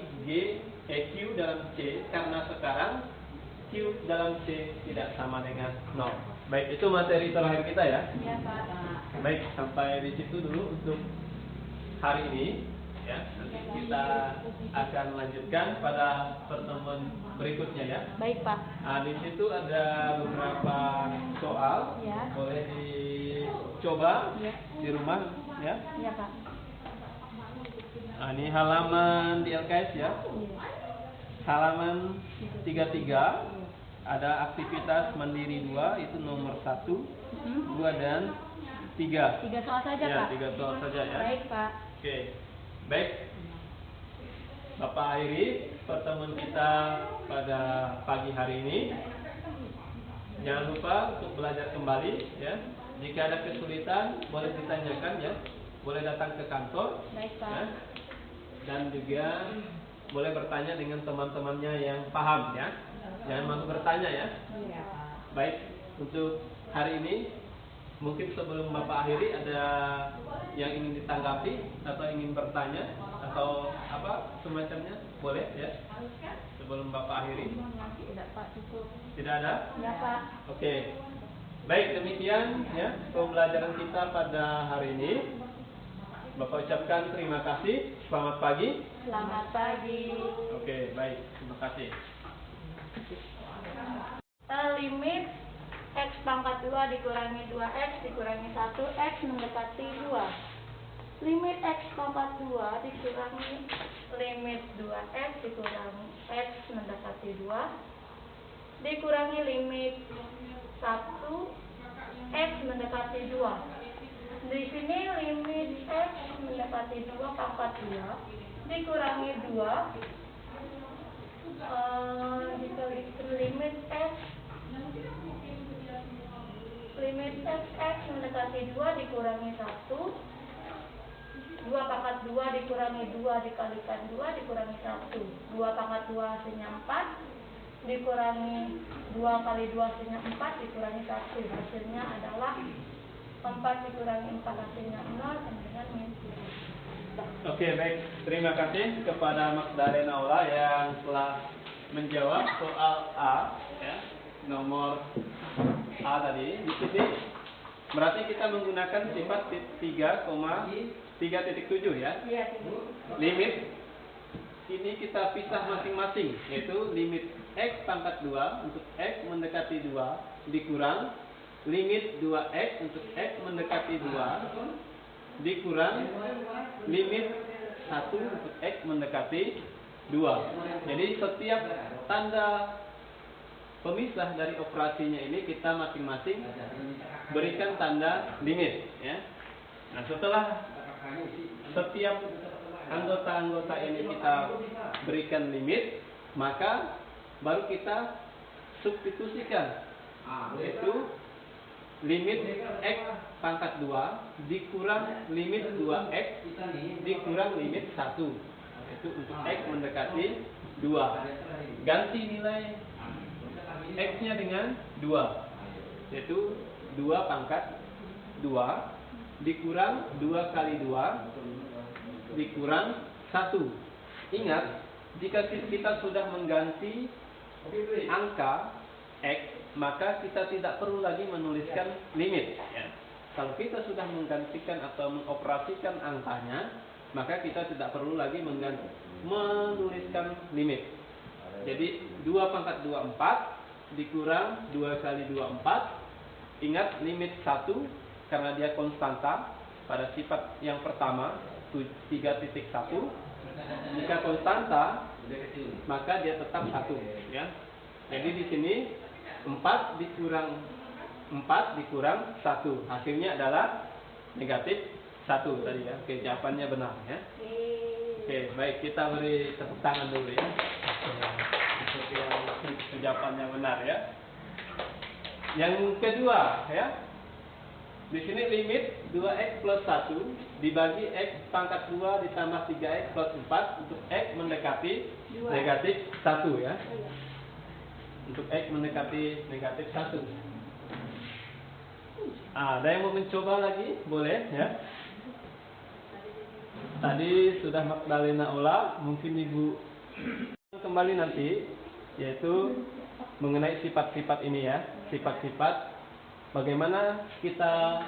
Q dalam C, karena sekarang Q dalam C tidak sama dengan 0. Baik, itu materi terakhir kita, ya. Iya, Pak. Baik, sampai di situ dulu untuk hari ini, ya. Nanti kita akan lanjutkan pada pertemuan berikutnya, ya. Baik, Pak. Nah, di situ ada beberapa soal, Ya. boleh dicoba Ya. di rumah, ya. Iya, Pak. Nah, ini halaman di LKS, ya. Iya. Halaman 33 ada aktivitas mandiri 2, itu nomor 1, 2 dan 3. 3 soal saja, Ya, Pak. 3 soal saja ya. Baik, Pak. Oke, baik. Bapak akhiri pertemuan kita pada pagi hari ini. Jangan lupa untuk belajar kembali ya. Jika ada kesulitan boleh ditanyakan ya. Boleh datang ke kantor. Baik, Pak. Ya. Dan juga boleh bertanya dengan teman-temannya yang paham ya. Jangan malu bertanya ya. Iya, Pak. Baik, untuk hari ini mungkin sebelum Bapak akhiri ada yang ingin ditanggapi atau ingin bertanya atau apa semacamnya, boleh ya. Sebelum Bapak akhiri. Tidak, Pak, cukup. Tidak ada? Ya, Pak. Oke. Baik, demikian ya pembelajaran kita pada hari ini. Bapak ucapkan terima kasih. Selamat pagi. Selamat pagi. Oke, baik. Terima kasih. Limit X pangkat 2 dikurangi 2X dikurangi 1, X mendekati 2. Limit X pangkat 2 dikurangi limit 2X dikurangi X mendekati 2 dikurangi limit 1 X mendekati 2. Di sini limit X mendekati 2 pangkat 2 dikurangi 2 limit X mendekati 2 dikurangi 1 2 pangkat 2 dikurangi 2 dikalikan 2 dikurangi 1 2 pangkat 2 hasilnya 4 dikurangi 2 kali 2 hasilnya 4 dikurangi 1 hasilnya adalah 4 dikurangi 4 hasilnya 0 sama dengan min. Oke, baik. Terima kasih kepada Mas Daren Aula yang telah menjawab soal A ya. Nomor A tadi. Di sini berarti kita menggunakan sifat 3,3.7 ya. Iya, Limit ini kita pisah masing-masing, yaitu limit X pangkat 2 untuk X mendekati 2 dikurang limit 2X untuk X mendekati 2 dikurang limit 1 untuk X mendekati 2. Jadi setiap tanda pemisah dari operasinya ini kita masing-masing berikan tanda limit ya. Nah, setelah setiap anggota-anggota ini kita berikan limit, maka baru kita substitusikan, yaitu limit X pangkat 2 dikurang limit 2X dikurang limit 1, itu untuk X mendekati 2. Ganti nilai X-nya dengan 2, yaitu 2 pangkat 2 dikurang 2 kali 2 dikurang 1. Ingat, jika kita sudah mengganti angka X, maka kita tidak perlu lagi menuliskan limit ya. Kalau kita sudah menggantikan atau mengoperasikan angkanya, maka kita tidak perlu lagi menuliskan limit. Jadi 2 pangkat 2 4 dikurang 2 kali 2 4. Ingat limit 1 karena dia konstanta pada sifat yang pertama 3.1. Jika konstanta maka dia tetap 1 ya. Jadi di sini 4 dikurang 1 hasilnya adalah negatif 1 tadi ya. Oke, jawabannya benar ya. Oke, baik, kita beri tepuk tangan dulu ya. Jawabannya benar ya. Yang kedua ya. Di sini limit 2X plus 1 dibagi X pangkat 2 ditambah 3X plus 4 untuk X mendekati negatif 1 ya. Untuk X mendekati negatif 1. Ada yang mau mencoba lagi? Boleh ya. Tadi sudah Magdalena Ola, mungkin Ibu kembali nanti, yaitu mengenai sifat-sifat ini ya. Sifat-sifat bagaimana kita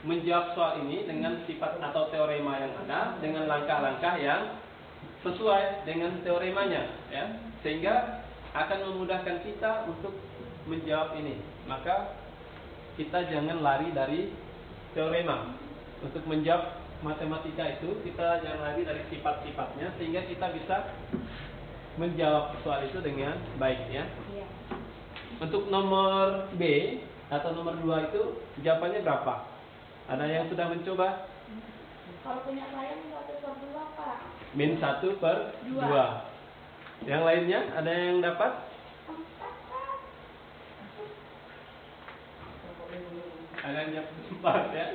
menjawab soal ini dengan sifat atau teorema yang ada, dengan langkah-langkah yang sesuai dengan teoremanya ya. Sehingga akan memudahkan kita untuk menjawab ini. Maka kita jangan lari dari teorema. Untuk menjawab matematika itu kita jangan lari dari sifat-sifatnya, sehingga kita bisa menjawab soal itu dengan baik ya. Iya. Untuk nomor B atau nomor 2 itu jawabannya berapa? Ada yang sudah mencoba? Kalau punya saya min 1/2 Pak. Min 1/2. Yang lainnya ada yang dapat? Ada yang jawab 4 ya.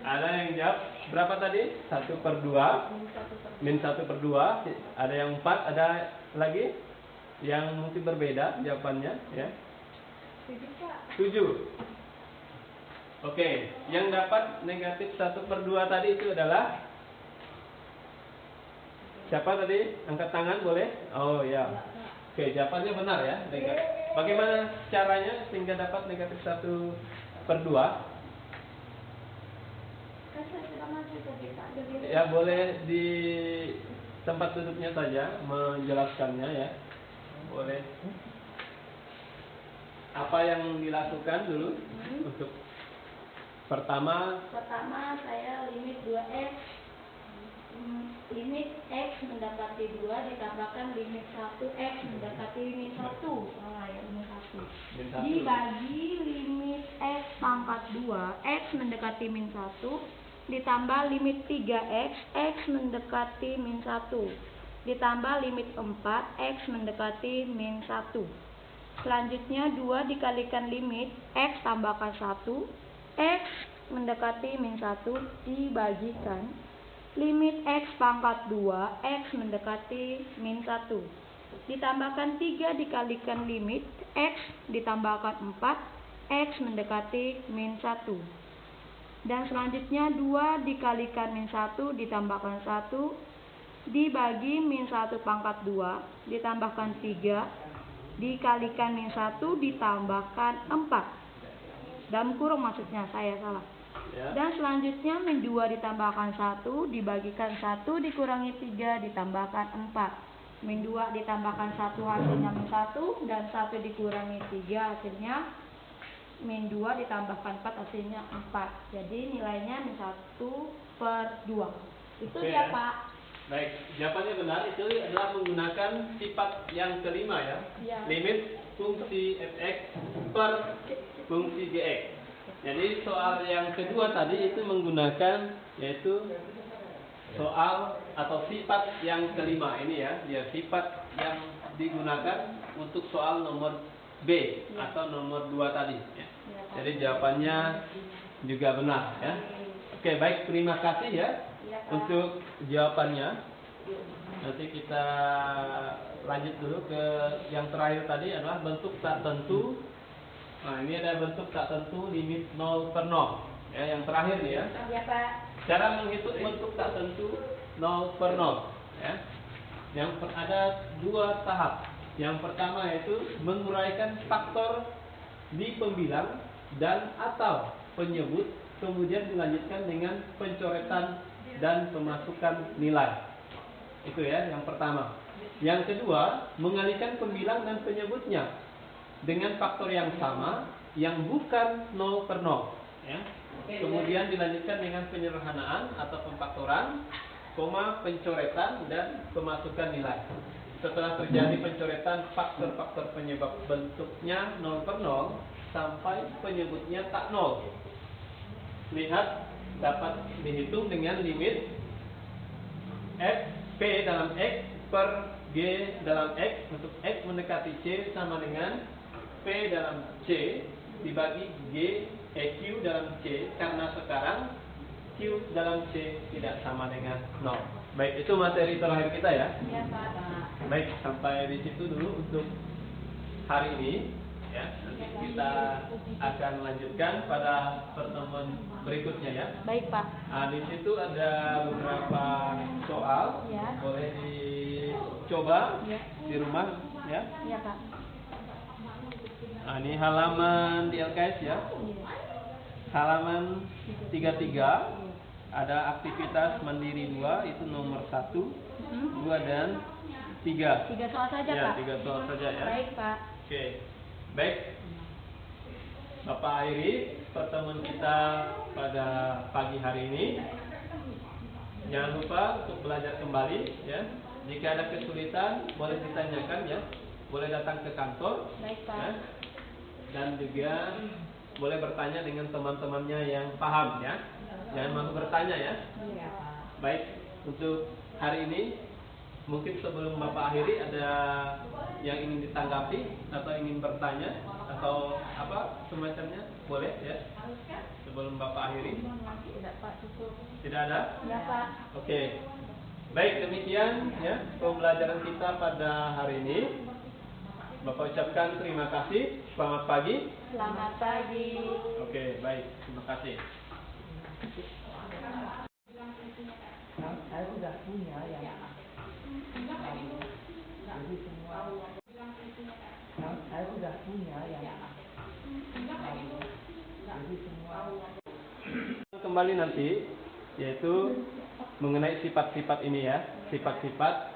Ada yang jawab berapa tadi? 1/2. Min 1/2. Ada yang 4. Ada lagi yang mungkin berbeda jawabannya ya. 7. Oke, yang dapat negatif 1/2 tadi itu adalah siapa tadi? Angkat tangan boleh? Oh ya. Oke, jawabannya benar ya. Bagaimana caranya sehingga dapat negatif 1/2? Ya boleh di tempat duduknya saja menjelaskannya ya. Boleh. Apa yang dilakukan dulu untuk pertama saya limit 2x limit x mendekati 2 ditambahkan limit 1x mendekati limit 1. Ya, limit 1 dibagi limit x pangkat 2 x mendekati min 1 ditambah limit 3x x mendekati min 1 ditambah limit 4 x mendekati min 1. Selanjutnya 2 dikalikan limit x tambahkan 1 x mendekati min 1 dibagikan limit x pangkat 2 x mendekati min 1 ditambahkan 3 dikalikan limit x ditambahkan 4 x mendekati min 1. Dan selanjutnya 2 dikalikan min 1 ditambahkan 1 dibagi min 1 pangkat 2 ditambahkan 3 dikalikan min 1 ditambahkan 4. Dalam kurung maksudnya, saya salah. Dan selanjutnya min 2 ditambahkan 1 dibagikan 1 dikurangi 3 ditambahkan 4. Min 2 ditambahkan 1 hasilnya min 1 dan 1 dikurangi 3 hasilnya min 2 ditambahkan 4 hasilnya 4. Jadi nilainya min 1/2. Itu dia Pak. Baik, jawabannya benar. Itu adalah menggunakan sifat yang kelima ya. Limit fungsi fx per fungsi gx. Jadi soal yang kedua tadi itu menggunakan yaitu soal atau sifat yang kelima ini ya. Ya, sifat yang digunakan untuk soal nomor B atau nomor 2 tadi ya. Jadi jawabannya juga benar ya. Oke, baik, terima kasih ya untuk jawabannya. Nanti kita lanjut dulu ke yang terakhir tadi adalah bentuk tak tentu. Nah, ini ada bentuk tak tentu limit 0/0 ya, yang terakhir nih ya. Iya Pak. Cara menghitung bentuk tak tentu 0/0 ya. Ada 2 tahap. Yang pertama yaitu menguraikan faktor di pembilang dan atau penyebut, kemudian dilanjutkan dengan pencoretan dan pemasukan nilai. Itu ya yang pertama. Yang kedua, mengalihkan pembilang dan penyebutnya dengan faktor yang sama yang bukan 0/0 ya. Kemudian dilanjutkan dengan penyederhanaan atau pemfaktoran, pencoretan dan pemasukan nilai. Setelah terjadi pencoretan faktor-faktor penyebab bentuknya 0/0 sampai penyebutnya tak 0. Lihat, dapat dihitung dengan limit f p dalam x per g dalam x untuk x mendekati c sama dengan p dalam c dibagi g q dalam c, karena sekarang q dalam c tidak sama dengan 0. Baik, itu materi terakhir kita ya. Iya Pak. Baik, sampai di situ dulu untuk hari ini ya. Nanti kita akan lanjutkan pada pertemuan berikutnya ya. Baik Pak. Nah, di situ ada beberapa soal, Ya. boleh dicoba Ya. di rumah ya. Iya Pak. Nah, ini halaman di LKS ya. Halaman 33 ada aktivitas mandiri 2, itu nomor 1, 2 dan 3. 3 soal saja Ya, Pak. 3 soal saja ya. Baik Pak. Oke. Baik. Bapak akhiri pertemuan kita pada pagi hari ini. Jangan lupa untuk belajar kembali ya. Jika ada kesulitan boleh ditanyakan ya, boleh datang ke kantor. Baik, Pak. Ya. Dan juga boleh bertanya dengan teman-temannya yang paham ya. Jangan malu bertanya ya. Iya. Baik, untuk hari ini mungkin sebelum Bapak akhiri ada yang ingin ditanggapi atau ingin bertanya atau apa semacamnya, boleh ya. Sebelum Bapak akhiri. Tidak, Pak, cukup. Tidak ada? Ya, Pak. Oke. Baik, demikian ya pembelajaran kita pada hari ini. Bapak ucapkan terima kasih. Selamat pagi. Selamat pagi. Oke, baik. Terima kasih. Saya sudah punya yang baru. Jadi semua saya sudah punya yang baru. Jadi semua Kembali nanti yaitu mengenai sifat-sifat ini ya, sifat-sifat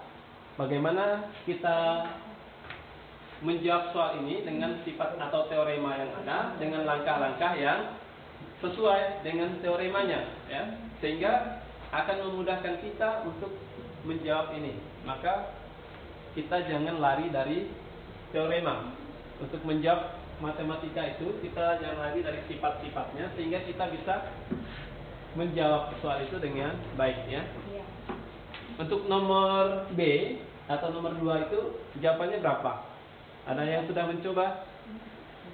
bagaimana kita menjawab soal ini dengan sifat atau teorema yang ada dengan langkah-langkah yang sesuai dengan teoremanya ya, sehingga akan memudahkan kita untuk menjawab ini. Maka kita jangan lari dari teorema. Untuk menjawab matematika itu kita jangan lari dari sifat-sifatnya, sehingga kita bisa menjawab soal itu dengan baik ya. Iya. Untuk nomor B atau nomor 2 itu jawabannya berapa? Ada yang sudah mencoba?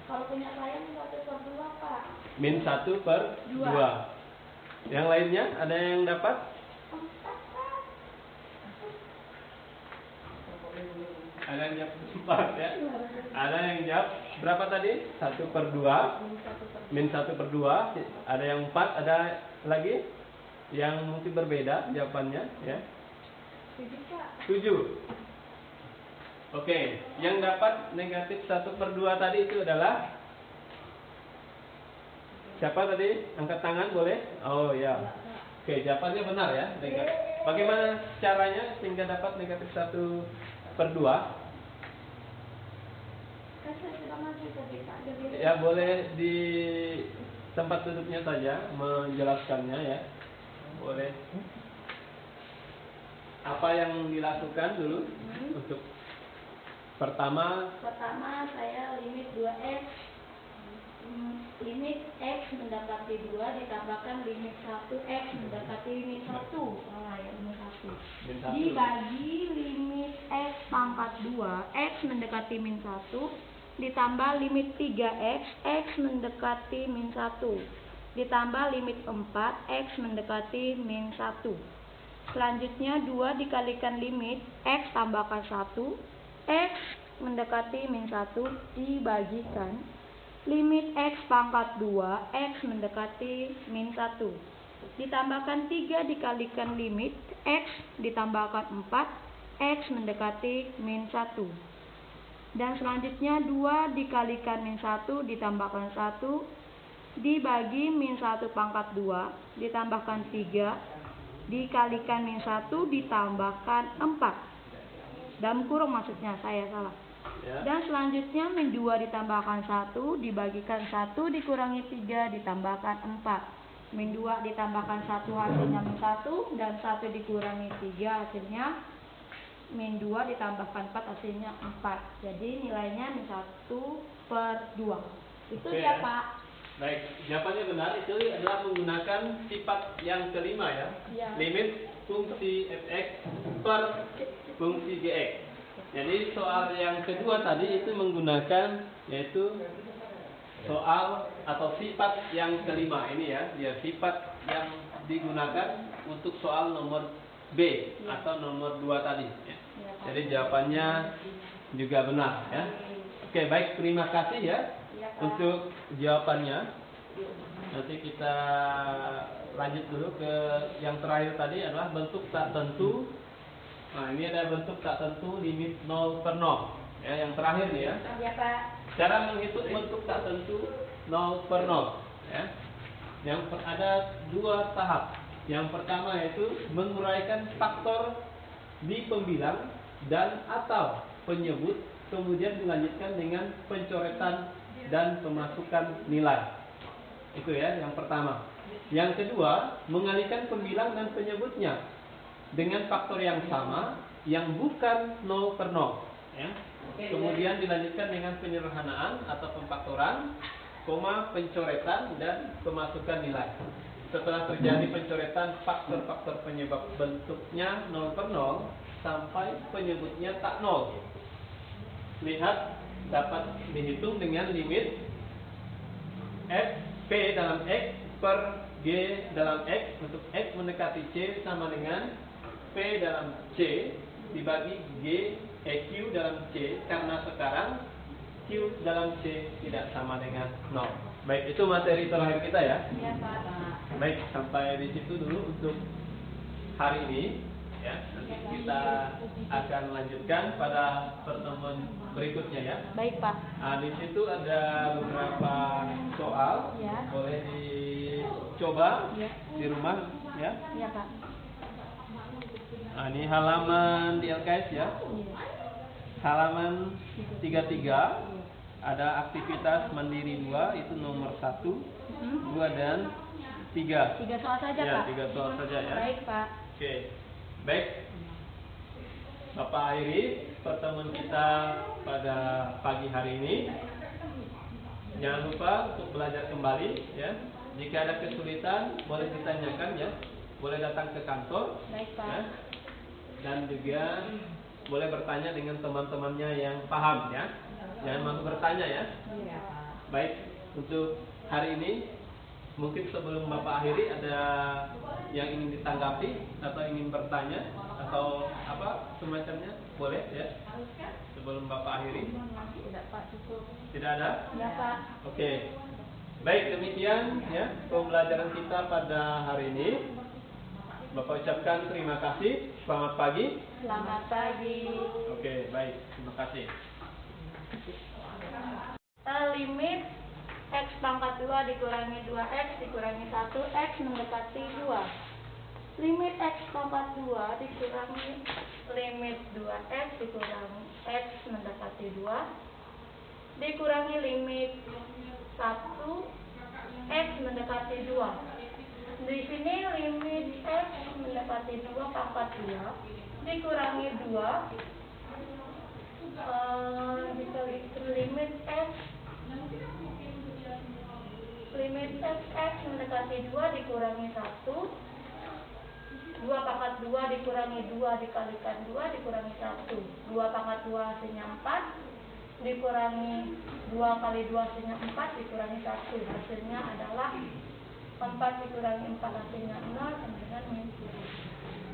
Kalau punya saya min 1/2, Pak. Min 1/2. Yang lainnya ada yang dapat? Ada yang jawab 4 ya. Ada yang jawab berapa tadi? 1/2. Min 1/2. Ada yang 4, ada lagi yang mungkin berbeda jawabannya ya. 7, Pak. 7. Oke, yang dapat negatif 1/2 tadi itu adalah siapa tadi? Angkat tangan boleh? Oh ya. Oke, jawabannya benar ya. Bagaimana caranya sehingga dapat negatif 1/2? Kan saya sudah masuk tadi, Pak. Jadi Ya boleh di tempat duduknya saja menjelaskannya ya. Boleh. Apa yang dilakukan dulu untuk pertama saya limit 2x, limit x mendekati 2 ditambahkan limit 1x mendekati limit 1. Ya, limit 1. min 1. Dibagi limit x pangkat 2, x mendekati min 1, ditambah limit 3x, x mendekati min 1, ditambah limit 4, x mendekati min 1. Selanjutnya 2 dikalikan limit x tambahkan 1, x mendekati min 1 dibagikan limit x pangkat 2, x mendekati min 1. Ditambahkan 3 dikalikan limit x ditambahkan 4, x mendekati min 1. Dan selanjutnya 2 dikalikan min 1 ditambahkan 1 dibagi min 1 pangkat 2 ditambahkan 3 dikalikan min 1 ditambahkan 4. Dalam kurung maksudnya, saya salah. Ya. Dan selanjutnya min 2 ditambahkan 1 dibagikan 1 dikurangi 3 ditambahkan 4. Min 2 ditambahkan 1 hasilnya min 1, dan 1 dikurangi 3 hasilnya min 2 ditambahkan 4 hasilnya 4. Jadi nilainya min 1/2. Itu Oke, dia, ya. Pak. Baik, jawabannya benar. Itu adalah menggunakan sifat yang kelima ya. Ya. Limit fungsi fx per fungsi gx. Jadi soal yang kedua tadi itu menggunakan yaitu soal atau sifat yang kelima ini ya. Ya, sifat yang digunakan untuk soal nomor B atau nomor 2 tadi ya. Jadi jawabannya juga benar ya. Oke, baik, terima kasih ya untuk jawabannya. Nanti kita lanjut dulu ke yang terakhir tadi adalah bentuk tak tentu. Nah, ini ada bentuk tak tentu limit 0/0 ya, yang terakhir nih ya. Ya, Pak. Cara menghitung bentuk tak tentu 0/0 ya. Ada 2 tahap. Yang pertama yaitu menguraikan faktor di pembilang dan atau penyebut, kemudian dilanjutkan dengan pencoretan dan pemasukan nilai. Itu ya yang pertama. Yang kedua, mengalihkan pembilang dan penyebutnya dengan faktor yang sama yang bukan 0 per 0 ya. Kemudian dilanjutkan dengan penyederhanaan atau pemfaktoran, koma, pencoretan dan pemasukan nilai. Setelah terjadi pencoretan faktor-faktor penyebab bentuknya 0 per 0 sampai penyebutnya tak 0. Lihat dapat dihitung dengan limit F P dalam X per G dalam X untuk X mendekati C sama dengan P dalam C dibagi G Q dalam C, karena sekarang Q dalam C tidak sama dengan 0. Baik, itu materi terakhir kita ya. Iya, Pak. Baik, sampai di situ dulu untuk hari ini ya. Nanti kita akan lanjutkan pada pertemuan berikutnya ya. Baik, Pak. Nah, di situ ada beberapa soal, Ya. boleh dicoba Ya. di rumah ya. Iya, Pak. Nah, ini halaman di LKS ya. Iya. Halaman 33 ada aktivitas mandiri 2, itu nomor 1, 2 dan 3. 3 soal saja, Ya, Pak. 3 soal saja ya. Baik, Pak. Oke. Baik. Bapak akhiri pertemuan kita pada pagi hari ini. Jangan lupa untuk belajar kembali ya. Jika ada kesulitan boleh ditanyakan ya. Boleh datang ke kantor. Baik, Pak. Ya. Dan juga boleh bertanya dengan teman-temannya yang paham ya. Jangan malu bertanya ya. Iya. Baik, untuk hari ini mungkin sebelum Bapak akhiri ada yang ingin ditanggapi atau ingin bertanya atau apa semacamnya, boleh ya. Sebelum Bapak akhiri. Tidak, Pak, cukup. Tidak ada? Iya, Pak. Oke. Baik, demikian ya pembelajaran kita pada hari ini. Bapak ucapkan terima kasih. Selamat pagi. Selamat pagi. Oke, baik. Terima kasih. Limit X pangkat 2 dikurangi 2X dikurangi 1X mendekati 2. Limit X pangkat 2 dikurangi limit 2X dikurangi X mendekati 2 dikurangi limit 1X mendekati 2. Di sini limit X mendekati 2 pangkat 2 dikurangi 2 dikali limit X mendekati 2 dikurangi 1 2 pangkat 2 dikurangi 2 dikalikan 2 dikurangi 1 2 pangkat 2 hasilnya 4 dikurangi 2 kali 2 hasilnya 4 dikurangi 1 hasilnya adalah 4 dikurangi 4 hasilnya 0 sama dengan min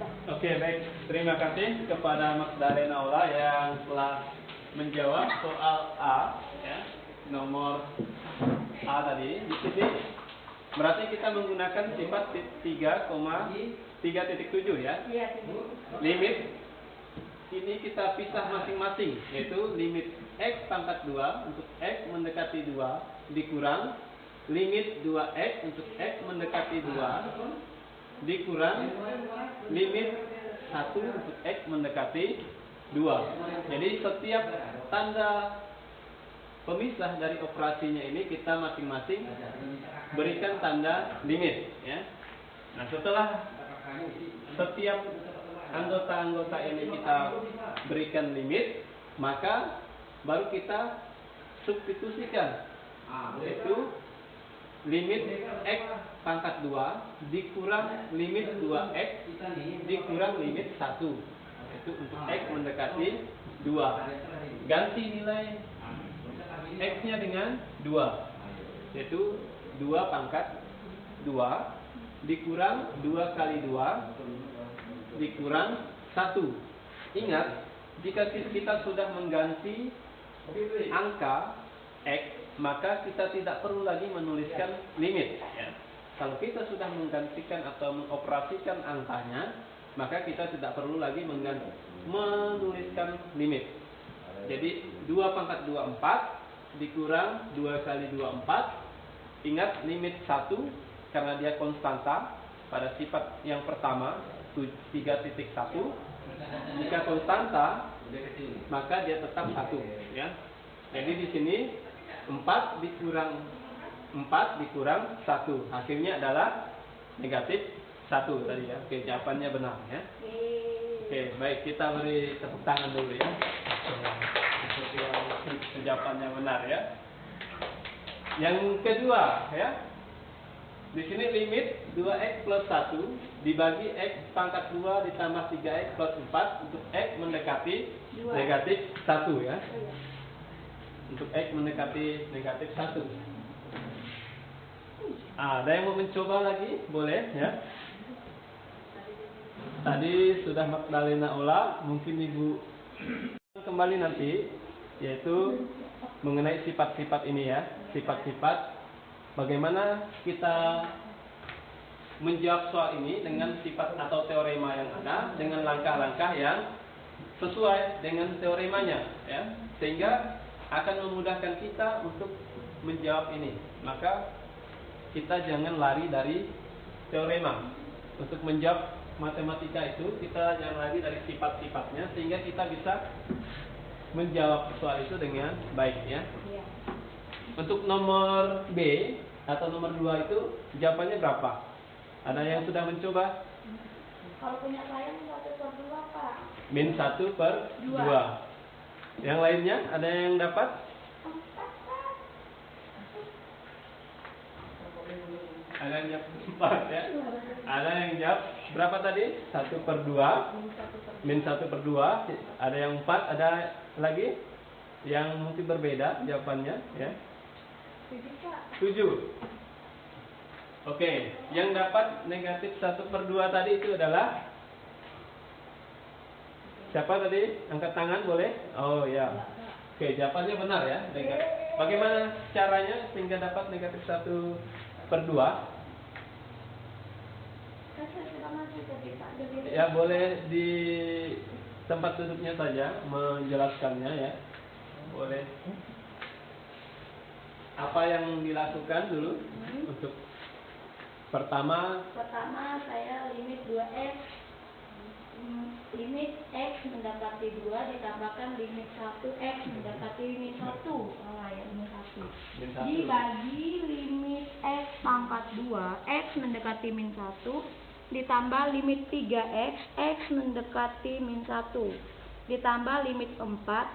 1. Oke, baik. Terima kasih kepada Mas Darena Aula yang telah menjawab soal A ya. Nomor A tadi. Di sini berarti kita menggunakan sifat 3,3.7 ya. Iya, Limit ini kita pisah masing-masing, yaitu limit X pangkat 2 untuk X mendekati 2 dikurang limit 2X untuk X mendekati 2 dikurang limit 1 untuk X mendekati 2. Jadi setiap tanda pemisah dari operasinya ini kita masing-masing berikan tanda limit ya. Nah, setelah setiap anggota-anggota ini kita berikan limit, maka baru kita substitusikan, yaitu limit X pangkat 2 dikurang limit 2X dikurang limit 1, itu untuk X mendekati 2. Ganti nilai X-nya dengan 2, yaitu 2 pangkat 2 dikurang 2 kali 2 dikurang 1. Ingat, jika kita sudah mengganti angka X, maka kita tidak perlu lagi menuliskan limit ya. Kalau kita sudah menggantikan atau mengoperasikan angkanya, maka kita tidak perlu lagi menuliskan limit. Jadi 2 pangkat 2 4 dikurang 2 kali 2 4. Ingat limit 1 karena dia konstanta pada sifat yang pertama 3.1. Jika konstanta maka dia tetap 1 ya. Jadi di sini 4 dikurang 1 hasilnya adalah negatif 1 tadi ya. Oke, jawabannya benar ya. Oke, baik, kita beri tepuk tangan dulu ya. Untuk yang jawabannya benar ya. Yang kedua ya. Di sini limit 2x plus 1 dibagi x pangkat 2 ditambah 3x plus 4 untuk x mendekati negatif 1 ya. Untuk x mendekati negatif 1. Ada yang mau mencoba lagi? Boleh ya. Tadi sudah Magdalena olah, mungkin Ibu kembali nanti, yaitu mengenai sifat-sifat ini ya. Sifat-sifat bagaimana kita menjawab soal ini dengan sifat atau teorema yang ada, dengan langkah-langkah yang sesuai dengan teoremanya ya. Sehingga akan memudahkan kita untuk menjawab ini. Maka kita jangan lari dari teorema. Untuk menjawab matematika itu kita jangan lari dari sifat-sifatnya, sehingga kita bisa menjawab soal itu dengan baik ya. Untuk nomor B atau nomor 2 itu jawabannya berapa? Ada yang sudah mencoba? Kalau punya saya min 1/2 Pak. Min 1/2. Yang lainnya ada yang dapat? Ada yang jawab 4 ya. Ada yang jawab berapa tadi? 1/2. Min 1/2. Ada yang 4. Ada lagi yang mungkin berbeda jawabannya ya. 7. Oke, yang dapat negatif 1/2 tadi itu adalah siapa tadi? Angkat tangan boleh? Oh ya. Oke, jawabannya benar ya. Bagaimana caranya sehingga dapat negatif 1/2? Ya boleh di tempat duduknya saja menjelaskannya ya. Boleh. Apa yang dilakukan dulu untuk pertama saya limit 2x limit x mendekati 2 ditambahkan limit 1x mendekati limit 1 limit 1 dibagi limit x pangkat 2 x mendekati min 1 ditambah limit 3x x mendekati min 1 ditambah limit 4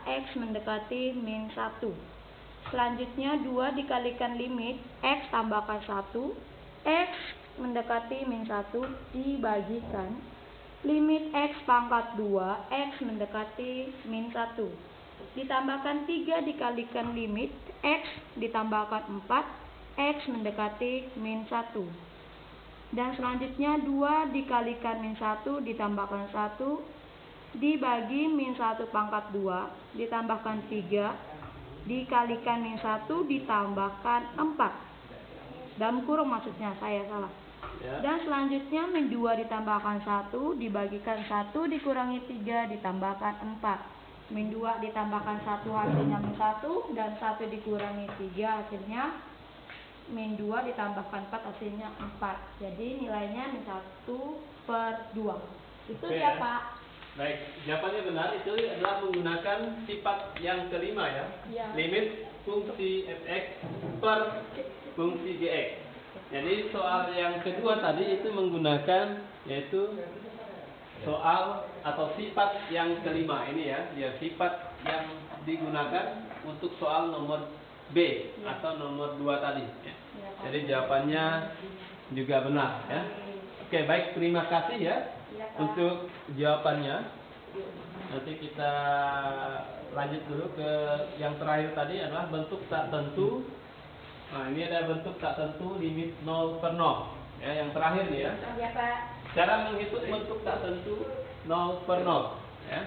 x mendekati min 1. Selanjutnya 2 dikalikan limit x tambahkan 1 x mendekati min 1 dibagikan limit x pangkat 2 x mendekati min 1 ditambahkan 3 dikalikan limit x ditambahkan 4 x mendekati min 1. Dan selanjutnya 2 dikalikan min 1 ditambahkan 1 dibagi min 1 pangkat 2 ditambahkan 3 dikalikan min 1 ditambahkan 4. Dalam kurung maksudnya, saya salah. Ya. Dan selanjutnya min 2 ditambahkan 1 dibagikan 1 dikurangi 3 ditambahkan 4. Min 2 ditambahkan 1 hasilnya min 1 dan 1 dikurangi 3 hasilnya min 2 ditambahkan 4 hasilnya 4. Jadi nilainya min 1/2. Itu Oke, ya Pak. Baik, jawabannya benar. Itu adalah menggunakan sifat yang kelima ya. Ya. Limit fungsi fx per fungsi gx. Jadi soal yang kedua tadi itu menggunakan yaitu soal atau sifat yang kelima ini ya. Ya, sifat yang digunakan untuk soal nomor B atau nomor 2 tadi ya. Jadi jawabannya juga benar ya. Oke, baik, terima kasih ya untuk jawabannya. Nanti kita lanjut dulu ke yang terakhir tadi adalah bentuk tak tentu. Nah, ini ada bentuk tak tentu limit 0/0 ya, yang terakhir nih ya. Ya Pak. Cara menghitung bentuk tak tentu 0/0 ya.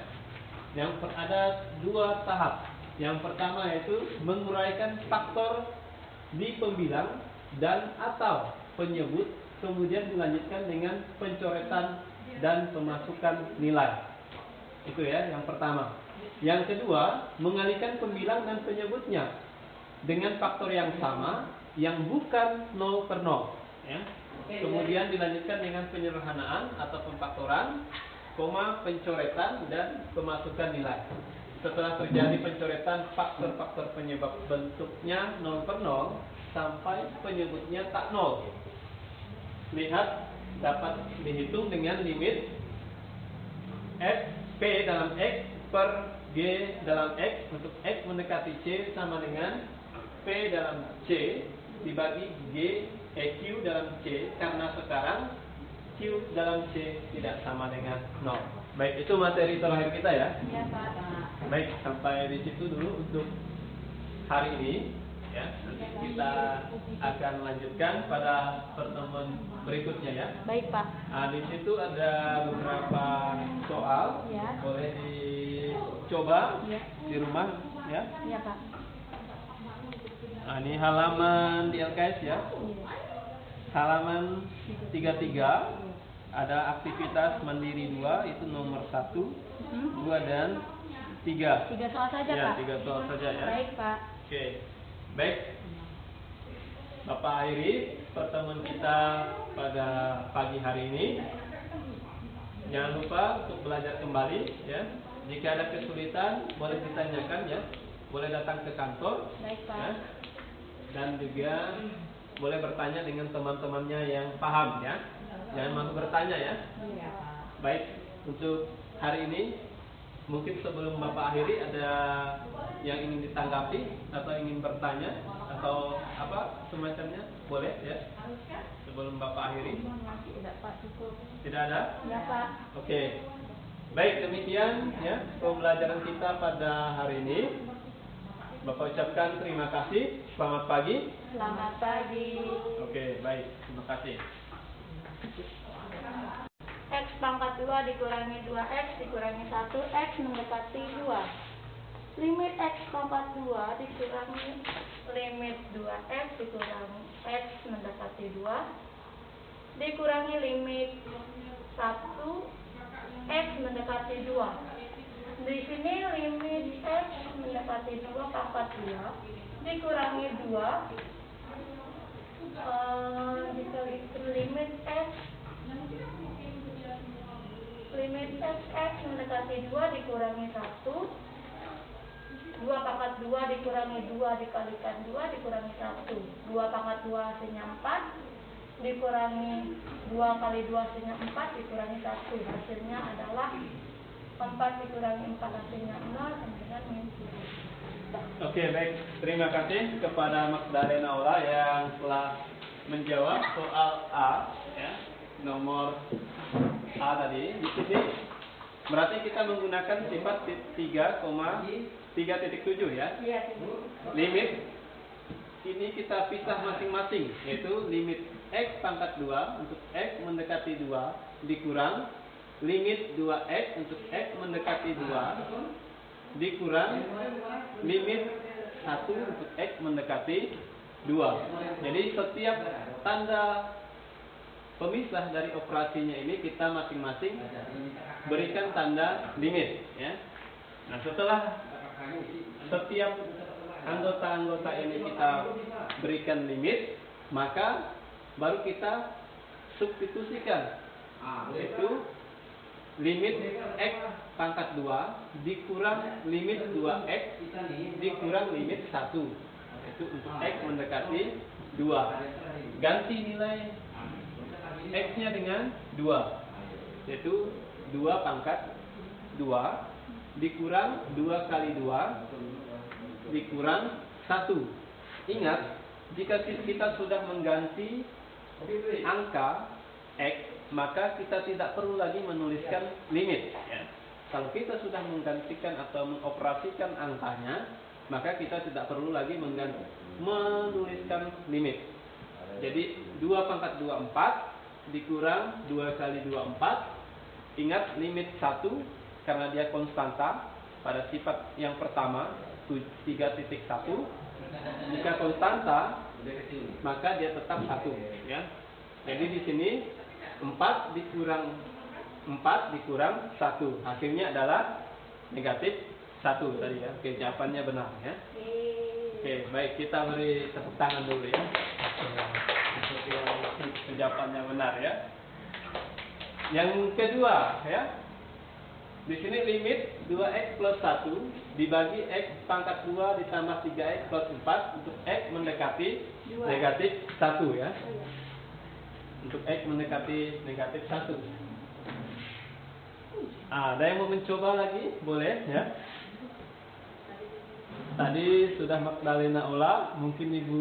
Ada 2 tahap. Yang pertama yaitu menguraikan faktor di pembilang dan atau penyebut, kemudian dilanjutkan dengan pencoretan dan pemasukan nilai. Itu ya yang pertama. Yang kedua, mengalihkan pembilang dan penyebutnya dengan faktor yang sama yang bukan 0/0 ya. Kemudian dilanjutkan dengan penyederhanaan atau pemfaktoran, pencoretan dan pemasukan nilai. Setelah terjadi pencoretan faktor-faktor penyebab bentuknya 0/0 sampai penyebutnya tak 0. Lihat, dapat dihitung dengan limit F P dalam X per G dalam X untuk X mendekati C sama dengan P dalam C dibagi G Q dalam C, karena sekarang Q dalam C tidak sama dengan 0. Baik, itu materi terakhir kita ya. Iya Pak. Baik, sampai di situ dulu untuk hari ini ya. Nanti kita akan lanjutkan pada pertemuan berikutnya ya. Baik Pak. Nah, di situ ada beberapa soal, Ya. boleh dicoba Ya. di rumah ya. Iya Pak. Nah, ini halaman di LKS ya. Halaman 33 ada aktivitas mandiri 2, itu nomor 1, 2 dan 3. 3 soal saja Ya, Pak. 3 soal saja ya. Baik Pak. Oke. Baik. Bapak akhiri pertemuan kita pada pagi hari ini. Jangan lupa untuk belajar kembali ya. Jika ada kesulitan boleh ditanyakan ya. Boleh datang ke kantor. Baik Pak. Ya. Dan juga boleh bertanya dengan teman-temannya yang paham ya. Jangan malu bertanya ya. Iya, Pak. Baik, untuk hari ini mungkin sebelum Bapak akhiri ada yang ingin ditanggapi atau ingin bertanya atau apa semacamnya, boleh ya. Sebelum Bapak akhiri. Tidak Pak, cukup. Tidak ada? Ya Pak. Oke. Baik, demikian ya pembelajaran kita pada hari ini. Bapak ucapkan terima kasih. Selamat pagi. Selamat pagi. Oke, baik. Terima kasih. X pangkat 2 dikurangi 2X dikurangi 1, X mendekati 2. Limit X pangkat 2 dikurangi limit 2X dikurangi X mendekati 2 dikurangi limit 1 X mendekati 2. Di sini limit X mendekati 2 pangkat 2 dikurangi 2 dikali limit X mendekati 2 dikurangi 1, 2 pangkat 2 dikurangi 2 dikalikan 2 dikurangi 1, 2 pangkat 2 hasilnya 4 dikurangi 2 kali 2 hasilnya 4 dikurangi 1, hasilnya adalah 4 dikurangi 4 hasilnya 0 sama dengan min 1. Oke, baik. Terima kasih kepada Mas Daren Aula yang telah menjawab soal A ya. Nomor A tadi. Di sini berarti kita menggunakan sifat 3,3.7 ya. Iya, Limit ini kita pisah masing-masing, yaitu limit X pangkat 2 untuk X mendekati 2 dikurang limit 2X untuk X mendekati 2 dikurang limit 1 untuk X mendekati 2. Jadi setiap tanda pemisah dari operasinya ini kita masing-masing berikan tanda limit ya. Nah, setelah setiap anggota-anggota ini kita berikan limit, maka baru kita substitusikan, yaitu limit X pangkat 2 dikurang limit 2X dikurang limit 1, itu untuk X mendekati 2. Ganti nilai X-nya dengan 2, yaitu 2 pangkat 2 dikurang 2 kali 2 dikurang 1. Ingat, jika kita sudah mengganti angka X, maka kita tidak perlu lagi menuliskan limit ya. Kalau kita sudah menggantikan atau mengoperasikan angkanya, maka kita tidak perlu lagi menuliskan limit. Jadi 2 pangkat 2 4 dikurang 2 kali 2 4. Ingat limit 1 karena dia konstanta pada sifat yang pertama 3.1. Jika konstanta maka dia tetap 1 ya. Jadi di sini 4 dikurang 1 hasilnya adalah negatif 1 tadi ya. Oke, jawabannya benar ya. Oke, baik, kita beri tepuk tangan dulu ya. Jawabannya benar ya. Yang kedua ya. Di sini limit 2X plus 1 dibagi X pangkat 2 ditambah 3X plus 4 untuk X mendekati negatif 1 ya. Untuk X mendekati negatif 1. Ada yang mau mencoba lagi? Boleh ya. Tadi sudah Magdalena olah, mungkin Ibu